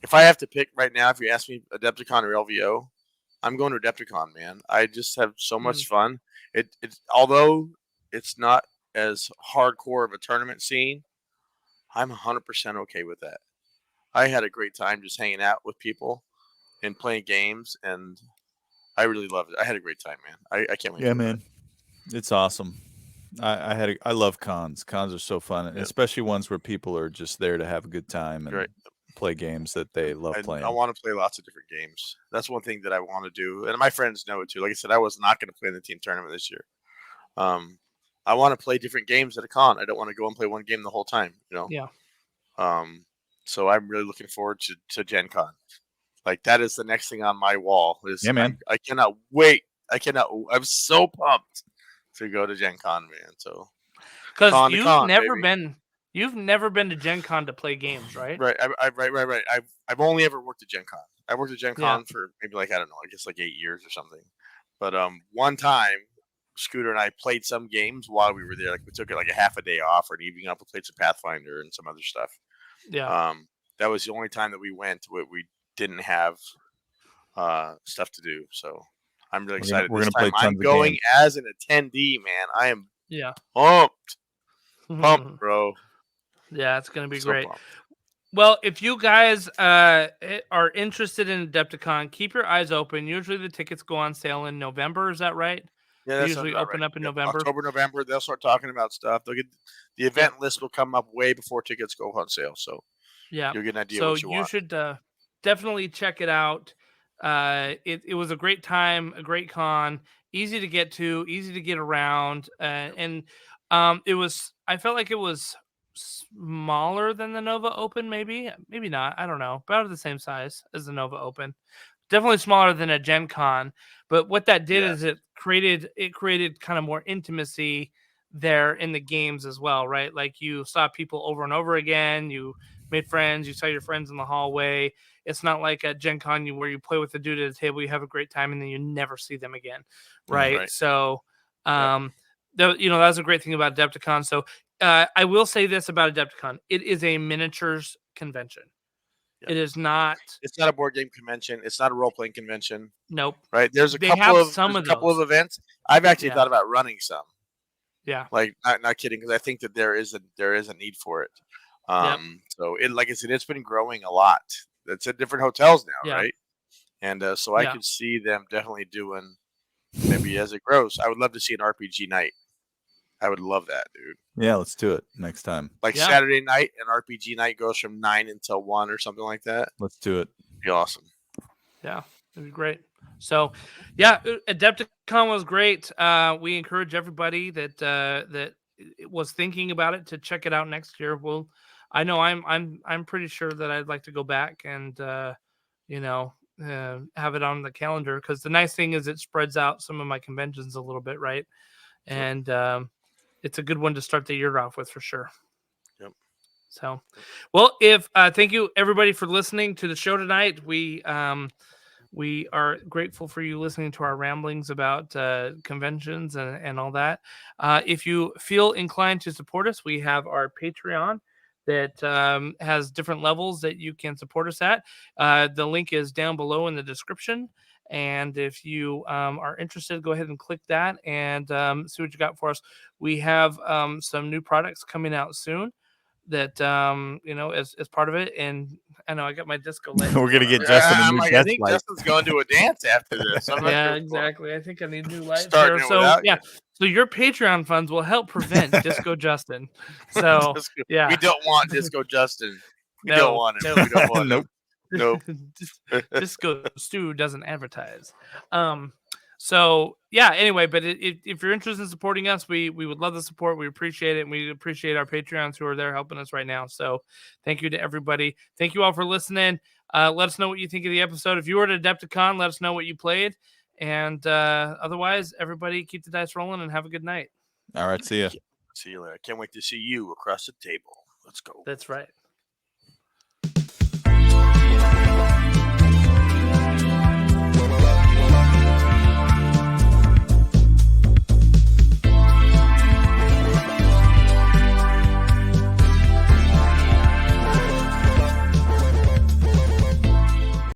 If I have to pick right now, if you ask me Adepticon or LVO, I'm going to Adepticon, man. I just have so much fun. It's although it's not as hardcore of a tournament scene, I'm 100% okay with that. I had a great time just hanging out with people and playing games, and I really loved it. I had a great time, man. I can't wait. Yeah, man. It's awesome. I love cons. Cons are so fun, especially ones where people are just there to have a good time and play games that they love playing. I want to play lots of different games. That's one thing that I want to do, and my friends know it too. Like I said, I was not going to play in the team tournament this year. I want to play different games at a con. I don't want to go and play one game the whole time. Yeah. So I'm really looking forward to Gen Con. Like that is the next thing on my wall. Man. I cannot wait. I'm so pumped to go to Gen Con, man. So because you've never been to Gen Con to play games, right? Right. Right. I've only ever worked at Gen Con. I worked at Gen Con for maybe like, I don't know, I guess like 8 years or something. But one time Scooter and I played some games while we were there. Like we took it like a half a day off or an evening off. We played some Pathfinder and some other stuff. Yeah. That was the only time that we went. We didn't have stuff to do. So I'm really excited. We're going to play tons I'm going as an attendee, man. I am pumped, bro. Yeah, it's going to be great. Pumped. Well, if you guys are interested in Adepticon, keep your eyes open. Usually the tickets go on sale in November. Is that right? Yeah, they usually open up in November. October, November, they'll start talking about stuff. They'll get the event list will come up way before tickets go on sale. So you'll get an idea of what you want. So you should definitely check it out. It was a great time, a great con, easy to get to, easy to get around, and it was. I felt like it was smaller than the Nova Open, maybe not. I don't know, about the same size as the Nova Open. Definitely smaller than a Gen Con, but what that did is it created kind of more intimacy there in the games as well, right? Like you saw people over and over again, you made friends, you saw your friends in the hallway. It's not like at Gen Con where you play with the dude at a table, you have a great time, and then you never see them again, right? So, that was a great thing about Adepticon. So I will say this about Adepticon. It is a miniatures convention. It is not. It's not a board game convention. It's not a role playing convention. Nope. Right. There's a couple of events. I've actually thought about running some. Yeah. Like not kidding, because I think that there is a need for it. So like I said, it's been growing a lot. It's at different hotels now, right? And so I could see them definitely doing maybe as it grows. I would love to see an RPG night. I would love that, dude. Yeah, let's do it next time. Like Saturday night, an RPG night goes from 9 until 1 or something like that. Let's do it. Be awesome. Yeah, it'd be great. So, yeah, Adepticon was great. We encourage everybody that was thinking about it to check it out next year. Well, I know I'm pretty sure that I'd like to go back and have it on the calendar, because the nice thing is it spreads out some of my conventions a little bit, right? And it's a good one to start the year off with for sure. Yep. So, well, thank you everybody for listening to the show tonight. We are grateful for you listening to our ramblings about conventions and all that. If you feel inclined to support us, we have our Patreon that has different levels that you can support us at. The link is down below in the description. And if you are interested, go ahead and click that and see what you got for us. We have some new products coming out soon that as part of it. And I know I got my disco light. We're gonna get Justin a new I think Justin's going to a dance after this. Yeah, exactly. I think I need new lights. So your Patreon funds will help prevent Disco Justin. So we don't want Disco Justin. We don't want him. We don't want him. Nope. Disco Stu doesn't advertise. So yeah, anyway, but if you're interested in supporting us, we would love the support. We appreciate it. And we appreciate our Patreons who are there helping us right now. So thank you to everybody. Thank you all for listening. Let us know what you think of the episode. If you were at Adepticon, let us know what you played. And otherwise, everybody keep the dice rolling and have a good night. All right. See ya. See you later. I can't wait to see you across the table. Let's go. That's right.